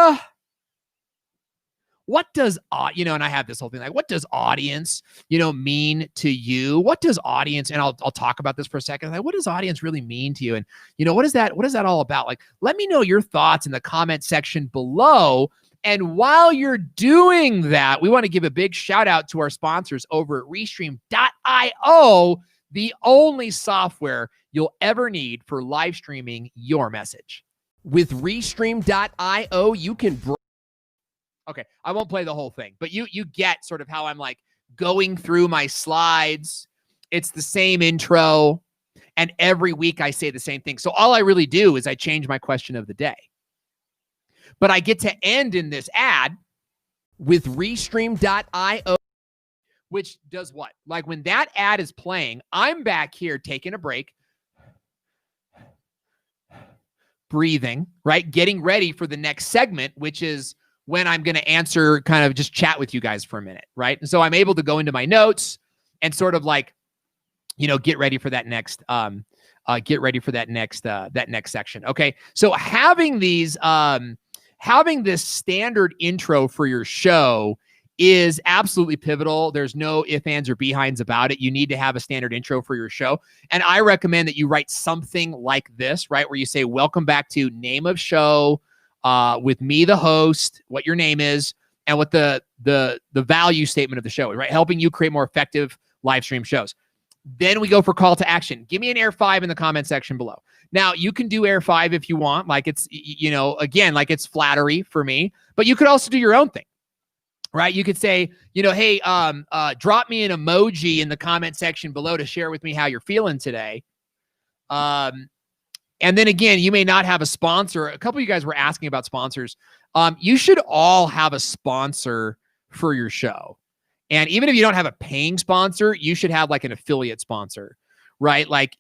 A: what does, and I have this whole thing, like, what does audience, mean to you? What does audience, and I'll talk about this for a second. Like, what does audience really mean to you? And, what is that all about? Like, let me know your thoughts in the comment section below. And while you're doing that, we want to give a big shout out to our sponsors over at Restream.io, the only software you'll ever need for live streaming your message. With Restream.io, you can... Okay, I won't play the whole thing, but you get sort of how I'm like going through my slides. It's the same intro, and every week I say the same thing. So all I really do is I change my question of the day. But I get to end in this ad with Restream.io, which does what? Like when that ad is playing, I'm back here taking a break, breathing, right? Getting ready for the next segment, which is when I'm going to answer, kind of just chat with you guys for a minute, right? And so I'm able to go into my notes and sort of like, you know, get ready for that next, that next section. Okay. So having these, having this standard intro for your show is absolutely pivotal. There's no ifs, ands, or behinds about it. You need to have a standard intro for your show. And I recommend that you write something like this, right? Where you say, welcome back to name of show, with me, the host, what your name is, and what the value statement of the show is, right? Helping you create more effective live stream shows. Then we go for call to action. Give me an Air 5 in the comment section below. Now, you can do Air 5 if you want. Like it's, you know, again, like it's flattery for me, but you could also do your own thing, right? You could say, you know, hey, drop me an emoji in the comment section below to share with me how you're feeling today. And then again, you may not have a sponsor. A couple of you guys were asking about sponsors. You should all have a sponsor for your show. And even if you don't have a paying sponsor, you should have like an affiliate sponsor, right? Like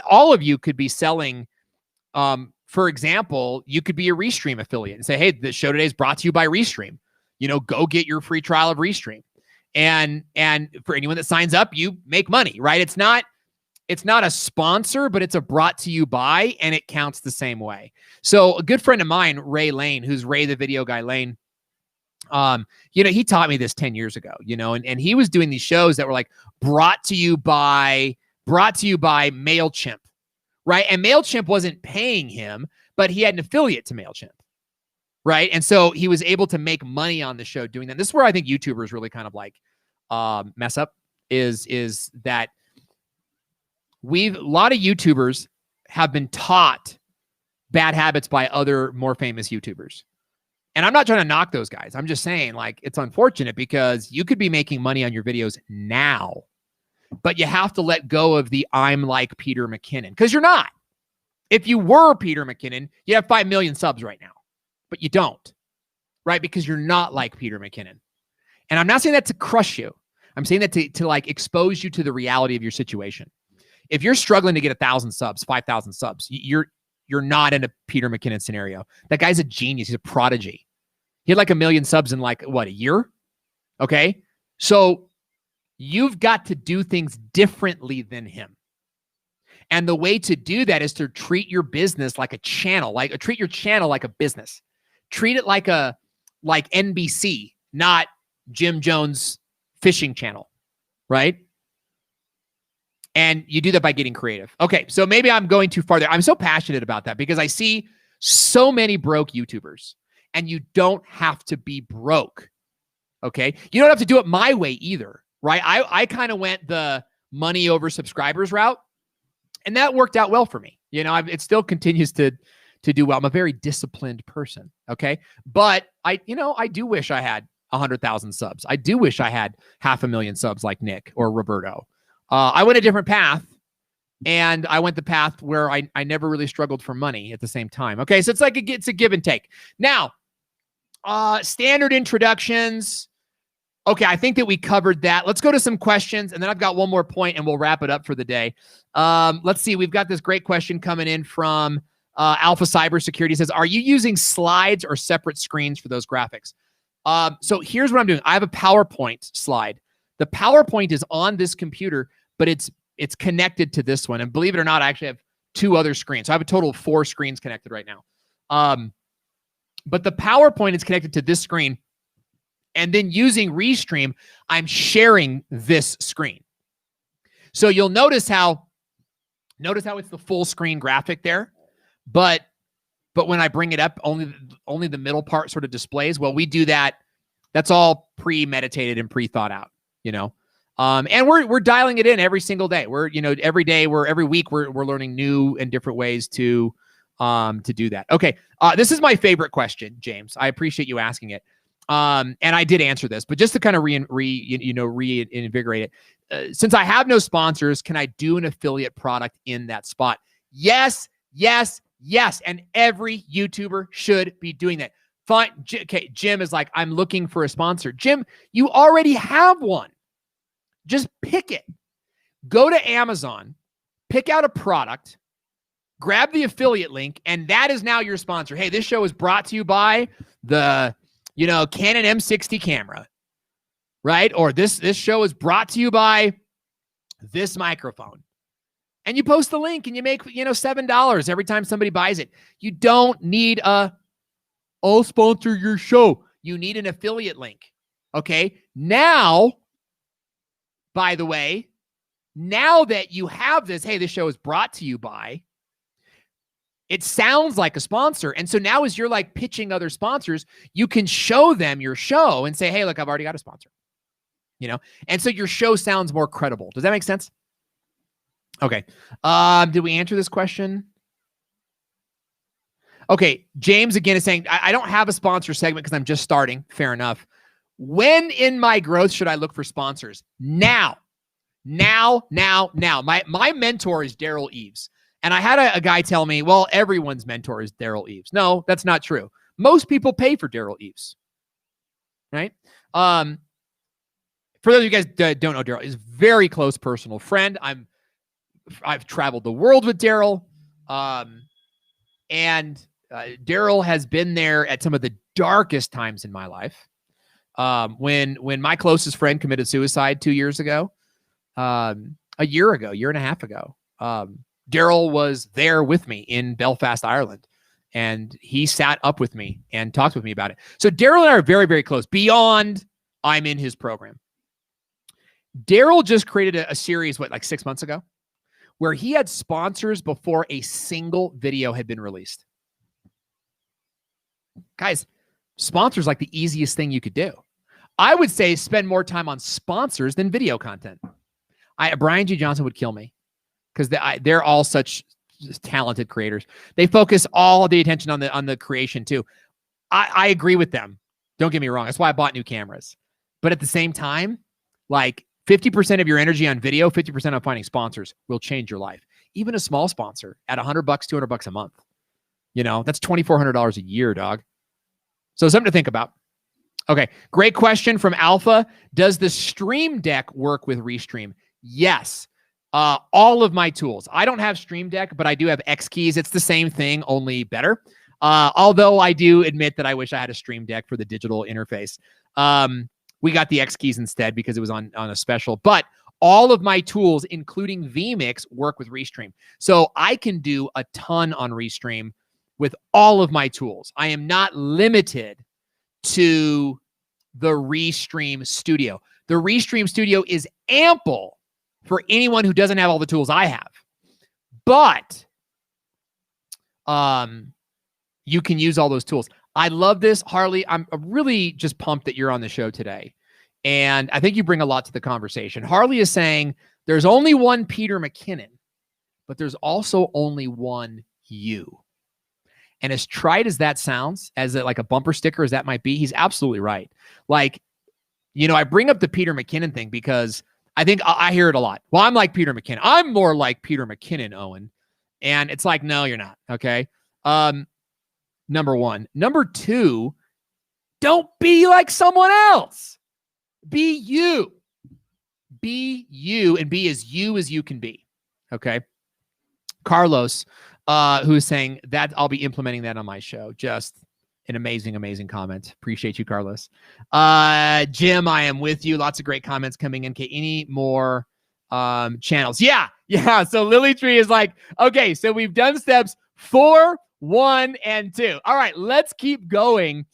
A: all of you could be selling, for example, you could be a Restream affiliate and say, hey, the show today is brought to you by Restream. You know, go get your free trial of Restream. And for anyone that signs up, you make money, right? It's not a sponsor, but it's a brought to you by, and it counts the same way. So a good friend of mine, Ray Lane, who's Ray the Video Guy Lane, you know, he taught me this 10 years ago, you know, and he was doing these shows that were like brought to you by MailChimp, right? And MailChimp wasn't paying him, but he had an affiliate to MailChimp, right? And so he was able to make money on the show doing that. This is where I think YouTubers really kind of like mess up is that a lot of YouTubers have been taught bad habits by other more famous YouTubers. And I'm not trying to knock those guys. I'm just saying, like, it's unfortunate because you could be making money on your videos now, but you have to let go of the I'm like Peter McKinnon, because you're not. If you were Peter McKinnon, you have 5 million subs right now, but you don't, right? Because you're not like Peter McKinnon. And I'm not saying that to crush you. I'm saying that to like expose you to the reality of your situation. If you're struggling to get 1,000 subs, 5,000 subs, you're not in a Peter McKinnon scenario. That guy's a genius. He's a prodigy. He had like 1 million subs in like, what, a year? Okay. So you've got to do things differently than him. And the way to do that is to treat your business like a channel, treat your channel like a business. Treat it like NBC, not Jim Jones fishing channel, right? And you do that by getting creative. Okay, so maybe I'm going too far there. I'm so passionate about that because I see so many broke YouTubers, and you don't have to be broke, okay? You don't have to do it my way either, right? I kind of went the money over subscribers route, and that worked out well for me. You know, it still continues to do well. I'm a very disciplined person, okay? But I do wish I had 100,000 subs. I do wish I had 500,000 subs like Nick or Roberto. I went a different path, and I went the path where I never really struggled for money at the same time. Okay, so it's a give and take. Now, standard introductions. Okay, I think that we covered that. Let's go to some questions, and then I've got one more point, and we'll wrap it up for the day. Let's see. We've got this great question coming in from Alpha Cybersecurity. It says, are you using slides or separate screens for those graphics? So here's what I'm doing. I have a PowerPoint slide. The PowerPoint is on this computer, but it's connected to this one. And believe it or not, I actually have 2 other screens. So I have a total of 4 screens connected right now. But the PowerPoint is connected to this screen. And then using Restream, I'm sharing this screen. So you'll notice how it's the full screen graphic there. But when I bring it up, only the middle part sort of displays. Well, we do that. That's all premeditated and pre-thought out, you know. And we're dialing it in every single day. Every week we're learning new and different ways to do that. Okay. This is my favorite question, James. I appreciate you asking it. And I did answer this, but just to kind of reinvigorate it, since I have no sponsors, can I do an affiliate product in that spot? Yes, yes, yes. And every YouTuber should be doing that. Fine. Okay, Jim is like, I'm looking for a sponsor. Jim, you already have one. Just pick it. Go to Amazon, pick out a product, grab the affiliate link, and that is now your sponsor. Hey, this show is brought to you by the, Canon M60 camera, right? Or this show is brought to you by this microphone. And you post the link and you make, $7 every time somebody buys it. You don't need I'll sponsor your show. You need an affiliate link. Okay. Now, by the way, now that you have this, hey, this show is brought to you by, it sounds like a sponsor. And so now as you're like pitching other sponsors, you can show them your show and say, hey, look, I've already got a sponsor, And so your show sounds more credible. Does that make sense? Okay. Did we answer this question? Okay. James again is saying, I don't have a sponsor segment because I'm just starting. Fair enough. When in my growth should I look for sponsors? Now. My mentor is Daryl Eves. And I had a guy tell me, well, everyone's mentor is Daryl Eves. No, that's not true. Most people pay for Daryl Eves, right? For those of you guys that don't know Daryl, he's a very close personal friend. I've traveled the world with Daryl, and Daryl has been there at some of the darkest times in my life. When my closest friend committed suicide 2 years ago, a year and a half ago, Daryl was there with me in Belfast, Ireland, and he sat up with me and talked with me about it. So Daryl and I are very, very close beyond I'm in his program. Daryl just created a series, like 6 months ago, where he had sponsors before a single video had been released. Guys, sponsors like the easiest thing you could do. I would say spend more time on sponsors than video content. Brian G. Johnson would kill me because they're all such talented creators. They focus all the attention on the creation too. I agree with them. Don't get me wrong. That's why I bought new cameras. But at the same time, like 50% of your energy on video, 50% on finding sponsors will change your life. Even a small sponsor at $100, $200 a month. That's $2,400 a year, dog. So something to think about. Okay, great question from Alpha. Does the Stream Deck work with Restream? Yes. All of my tools. I don't have Stream Deck, but I do have X Keys. It's the same thing, only better. Although I do admit that I wish I had a Stream Deck for the digital interface. We got the X Keys instead because it was on a special. But all of my tools, including vMix, work with Restream. So I can do a ton on Restream with all of my tools. I am not limited to the Restream Studio. The Restream Studio is ample for anyone who doesn't have all the tools I have. But you can use all those tools. I love this, Harley. I'm really just pumped that you're on the show today. And I think you bring a lot to the conversation. Harley is saying there's only one Peter McKinnon, but there's also only one you. And as trite as that sounds, as like a bumper sticker as that might be, he's absolutely right. Like, I bring up the Peter McKinnon thing because I think I hear it a lot. Well, I'm like Peter McKinnon. I'm more like Peter McKinnon, Owen. And it's like, no, you're not. Okay. Number one. Number two, don't be like someone else. Be you. Be you and be as you can be. Okay. Carlos, who is saying that I'll be implementing that on my show. Just an amazing, amazing comment. Appreciate you, Carlos. Jim, I am with you. Lots of great comments coming in. Okay, any more channels? Yeah. So Lily Tree is like, okay, so we've done steps 4, 1, and 2. All right, let's keep going.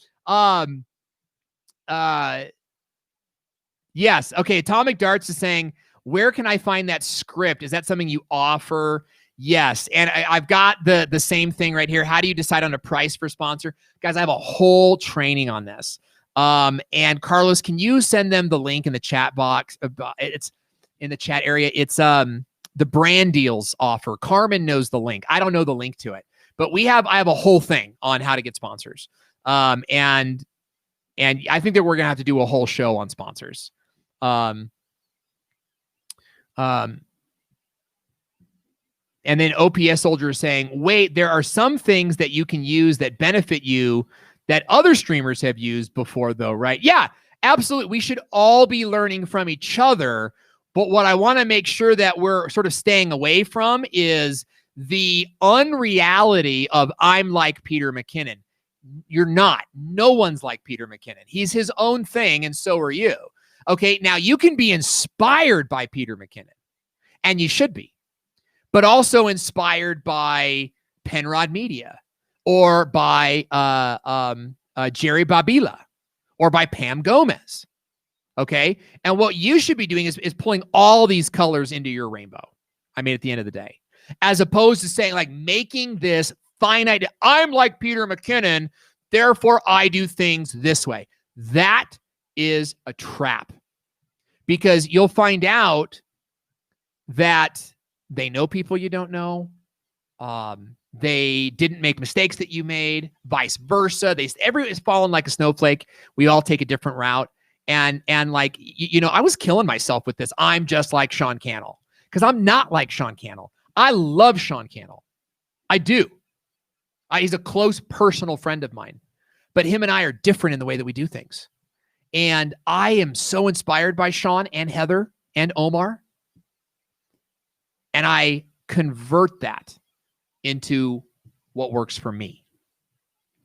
A: Yes. Okay. Atomic Darts is saying, where can I find that script? Is that something you offer? Yes. And I've got the same thing right here. How do you decide on a price for sponsor? Guys, I have a whole training on this. And Carlos, can you send them the link in the chat box? It's in the chat area. It's the brand deals offer. Carmen knows the link. I don't know the link to it, but I have a whole thing on how to get sponsors. And I think that we're going to have to do a whole show on sponsors. And then OPS Soldier is saying, wait, there are some things that you can use that benefit you that other streamers have used before, though, right? Yeah, absolutely. We should all be learning from each other. But what I want to make sure that we're sort of staying away from is the unreality of I'm like Peter McKinnon. You're not. No one's like Peter McKinnon. He's his own thing, and so are you. Okay, now you can be inspired by Peter McKinnon, and you should be, but also inspired by Penrod Media or by Jerry Babila or by Pam Gomez. Okay, and what you should be doing is pulling all these colors into your rainbow. I mean, at the end of the day, as opposed to saying like making this finite, I'm like Peter McKinnon, therefore I do things this way. That is a trap, because you'll find out that they know people you don't know. They didn't make mistakes that you made, vice versa. Everybody's fallen like a snowflake. We all take a different route. And like, you know, I was killing myself with this. I'm just like Sean Cannell, because I'm not like Sean Cannell. I love Sean Cannell. I do. He's a close personal friend of mine, but him and I are different in the way that we do things. And I am so inspired by Sean and Heather and Omar. And I convert that into what works for me,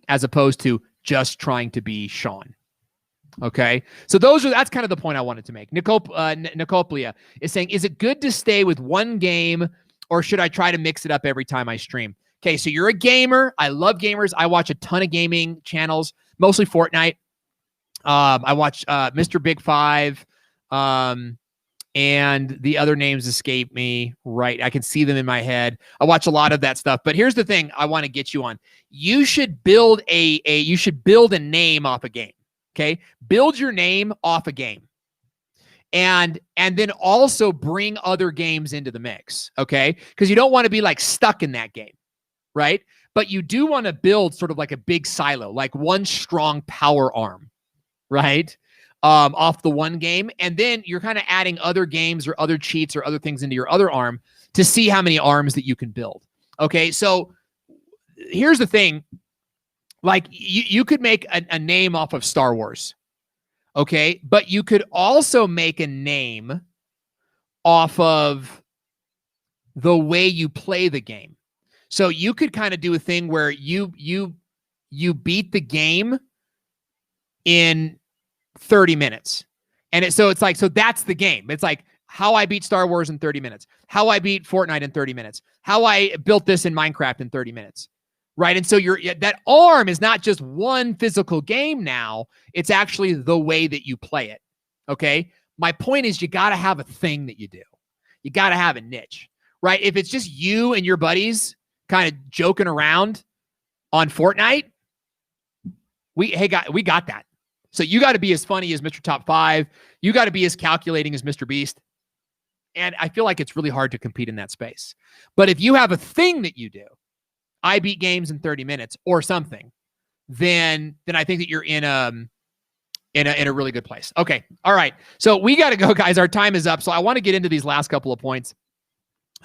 A: as opposed to just trying to be Sean. Okay. So that's kind of the point I wanted to make. Nicoplia is saying, is it good to stay with one game, or should I try to mix it up every time I stream? Okay. So you're a gamer. I love gamers. I watch a ton of gaming channels, mostly Fortnite. I watch Mr. Big Five, and the other names escape me, right? I can see them in my head. I watch a lot of that stuff. But here's the thing I want to get you on. You should build a name off a game. Okay? Build your name off a game. And then also bring other games into the mix, okay? Because you don't want to be like stuck in that game, right? But you do want to build sort of like a big silo, like one strong power arm, right? Off the one game. And then you're kind of adding other games or other cheats or other things into your other arm to see how many arms that you can build. Okay, so here's the thing. Like, you could make a name off of Star Wars, okay? But you could also make a name off of the way you play the game. So you could kind of do a thing where you beat the game in 30 minutes. And so that's the game. It's like how I beat Star Wars in 30 minutes, how I beat Fortnite in 30 minutes, how I built this in Minecraft in 30 minutes. Right. And so that arm is not just one physical game now. It's actually the way that you play it. Okay. My point is, you got to have a thing that you do. You got to have a niche, right? If it's just you and your buddies kind of joking around on Fortnite, we got that. So you got to be as funny as Mr. Top 5. You got to be as calculating as Mr. Beast. And I feel like it's really hard to compete in that space. But if you have a thing that you do, I beat games in 30 minutes or something, then I think that you're in a really good place. Okay. All right. So we got to go, guys. Our time is up. So I want to get into these last couple of points.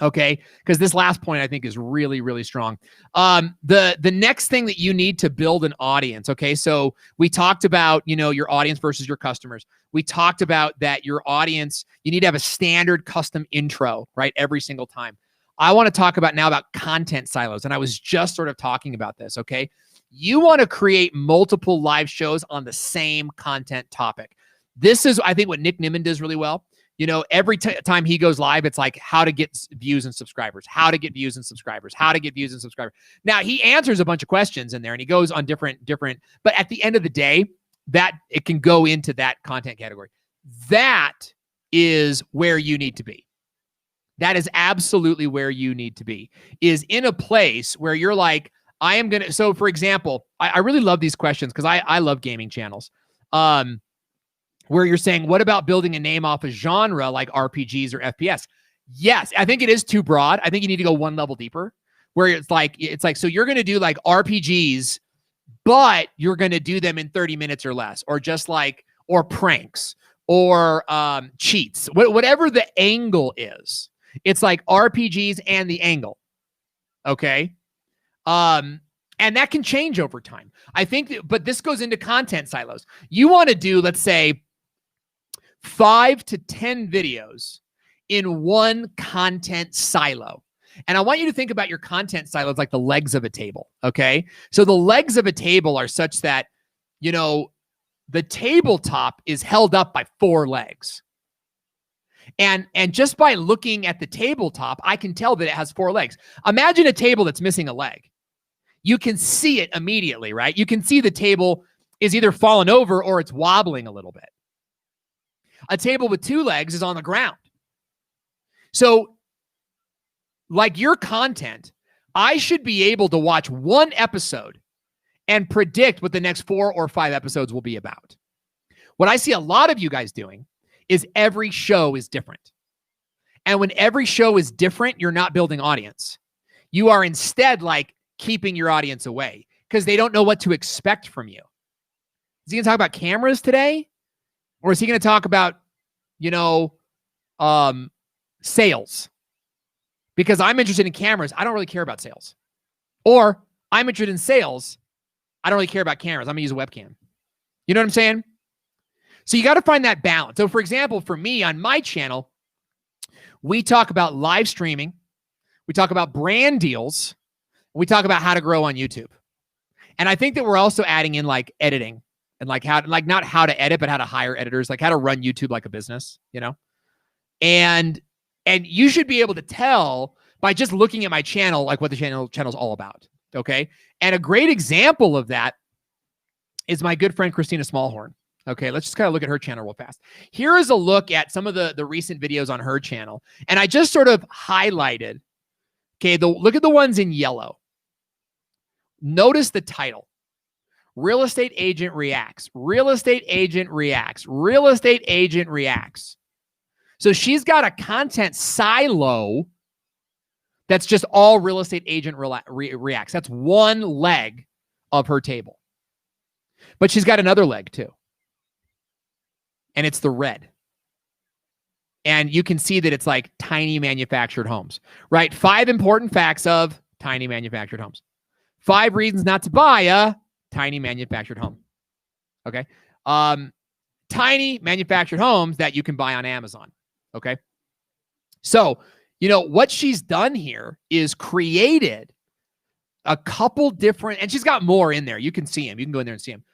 A: Okay. Because this last point I think is really, really strong. The next thing that you need to build an audience. Okay. So we talked about, your audience versus your customers. We talked about that your audience, you need to have a standard custom intro, right? Every single time. I want to talk about content silos. And I was just sort of talking about this, okay? You want to create multiple live shows on the same content topic. This is, I think, what Nick Nimmin does really well. Every time he goes live, it's like how to get views and subscribers, how to get views and subscribers, how to get views and subscribers. Now, he answers a bunch of questions in there, and he goes on different, but at the end of the day, that it can go into that content category. That is where you need to be. That is absolutely where you need to be, is in a place where you're like, so for example, I really love these questions because I love gaming channels, where you're saying, what about building a name off a genre like RPGs or FPS? Yes, I think it is too broad. I think you need to go one level deeper, where it's like, so you're going to do like RPGs, but you're going to do them in 30 minutes or less, or pranks or cheats, whatever the angle is. It's like RPGs and the angle. Okay. And that can change over time. I think, but this goes into content silos. You want to do, let's say, 5 to 10 videos in one content silo. And I want you to think about your content silos like the legs of a table, okay? So the legs of a table are such that, you know, the tabletop is held up by 4 legs. And just by looking at the tabletop, I can tell that it has 4 legs. Imagine a table that's missing a leg. You can see it immediately, right? You can see the table is either fallen over or it's wobbling a little bit. A table with 2 legs is on the ground. So, like your content, I should be able to watch one episode and predict what the next 4 or 5 episodes will be about. What I see a lot of you guys doing is every show is different. And when every show is different, you're not building audience. You are instead like keeping your audience away because they don't know what to expect from you. Is he going to talk about cameras today? Or is he going to talk about, you know, sales? Because I'm interested in cameras. I don't really care about sales. Or I'm interested in sales. I don't really care about cameras. I'm going to use a webcam. You know what I'm saying? So you got to find that balance. So for example, for me on my channel, we talk about live streaming. We talk about brand deals. We talk about how to grow on YouTube. And I think that we're also adding in like editing and like how, like not how to edit, but how to hire editors, like how to run YouTube like a business, you know? And you should be able to tell by just looking at my channel, like what the channel's all about. Okay. And a great example of that is my good friend, Christina Smallhorn. Okay. Let's just kind of look at her channel real fast. Here is a look at some of the recent videos on her channel. And I just sort of highlighted, okay, look at the ones in yellow. Notice the title. Real estate agent reacts. Real estate agent reacts. Real estate agent reacts. So she's got a content silo that's just all real estate agent reacts. That's one leg of her table. But she's got another leg too. And it's the red. And you can see that it's like tiny manufactured homes, right? 5 important facts of tiny manufactured homes. 5 reasons not to buy a tiny manufactured home. Okay. Tiny manufactured homes that you can buy on Amazon. Okay. So, you know, what she's done here is created a couple different, and she's got more in there. You can see them. You can go in there and see them.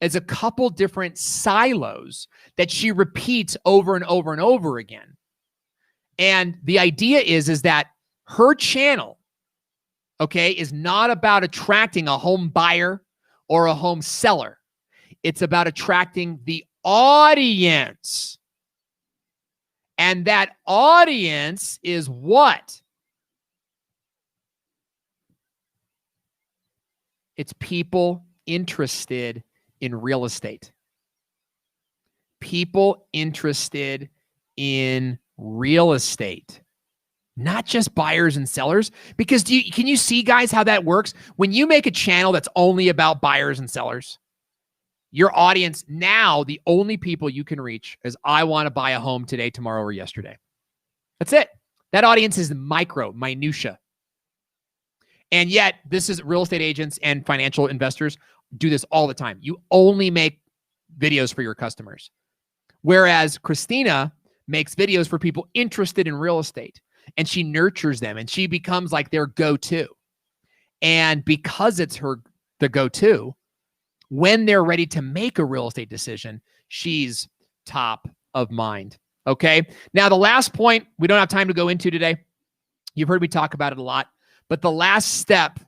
A: It's a couple different silos that she repeats over and over and over again. And the idea is that her channel, okay, is not about attracting a home buyer or a home seller. It's about attracting the audience. And that audience is what? It's people interested in real estate. People interested in real estate. Not just buyers and sellers. Because can you see, guys, how that works? When you make a channel that's only about buyers and sellers, your audience now, the only people you can reach is I want to buy a home today, tomorrow, or yesterday. That's it. That audience is minutia. And yet, this is real estate agents and financial investors do this all the time. You only make videos for your customers. Whereas Christina makes videos for people interested in real estate. And she nurtures them and she becomes like their go-to. And because it's the go-to, when they're ready to make a real estate decision, she's top of mind. Okay. Now, the last point we don't have time to go into today. You've heard me talk about it a lot, but the last step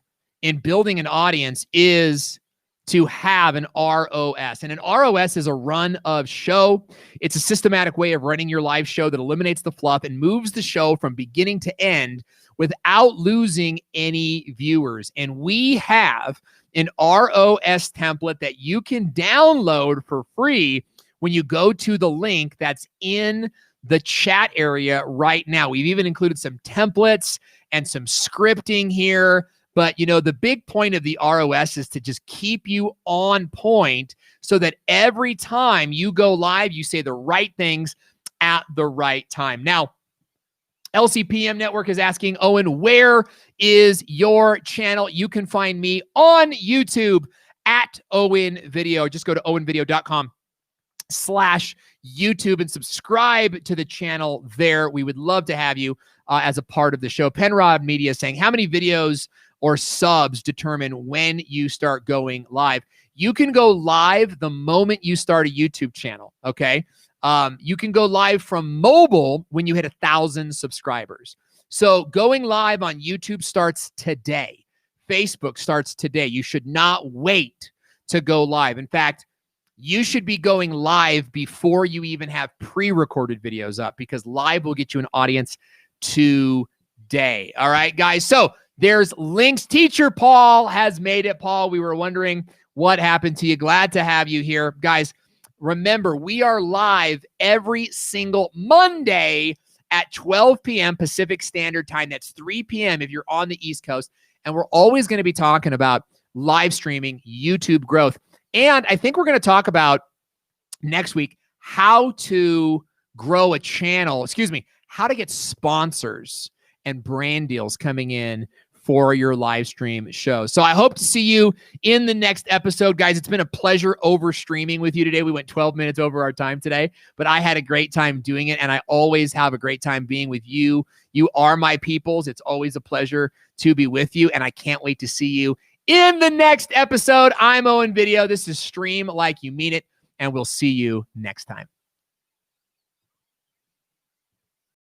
A: in building an audience is to have an ROS. And an ROS is a run of show. It's a systematic way of running your live show that eliminates the fluff and moves the show from beginning to end without losing any viewers. And we have an ROS template that you can download for free when you go to the link that's in the chat area right now. We've even included some templates and some scripting here. But, you know, the big point of the ROS is to just keep you on point so that every time you go live, you say the right things at the right time. Now, LCPM Network is asking, Owen, where is your channel? You can find me on YouTube at Owen Video. Just go to owenvideo.com/YouTube and subscribe to the channel there. We would love to have you as a part of the show. Penrod Media is saying, how many videos or subs determine when you start going live? You can go live the moment you start a YouTube channel, okay? You can go live from mobile when you hit 1,000 subscribers. So going live on YouTube starts today. Facebook starts today. You should not wait to go live. In fact, you should be going live before you even have pre-recorded videos up, because live will get you an audience today. All right, guys. So there's links. Teacher Paul has made it. Paul, we were wondering what happened to you. Glad to have you here. Guys, remember, we are live every single Monday at 12 p.m. Pacific Standard Time. That's 3 p.m. if you're on the East Coast. And we're always going to be talking about live streaming, YouTube growth. And I think we're going to talk about next week how to grow a channel, how to get sponsors and brand deals coming in for your live stream show. So I hope to see you in the next episode. Guys, it's been a pleasure over streaming with you today. We went 12 minutes over our time today, but I had a great time doing it, and I always have a great time being with you. You are my peoples. It's always a pleasure to be with you, and I can't wait to see you in the next episode. I'm Owen Video. This is Stream Like You Mean It, and we'll see you next time.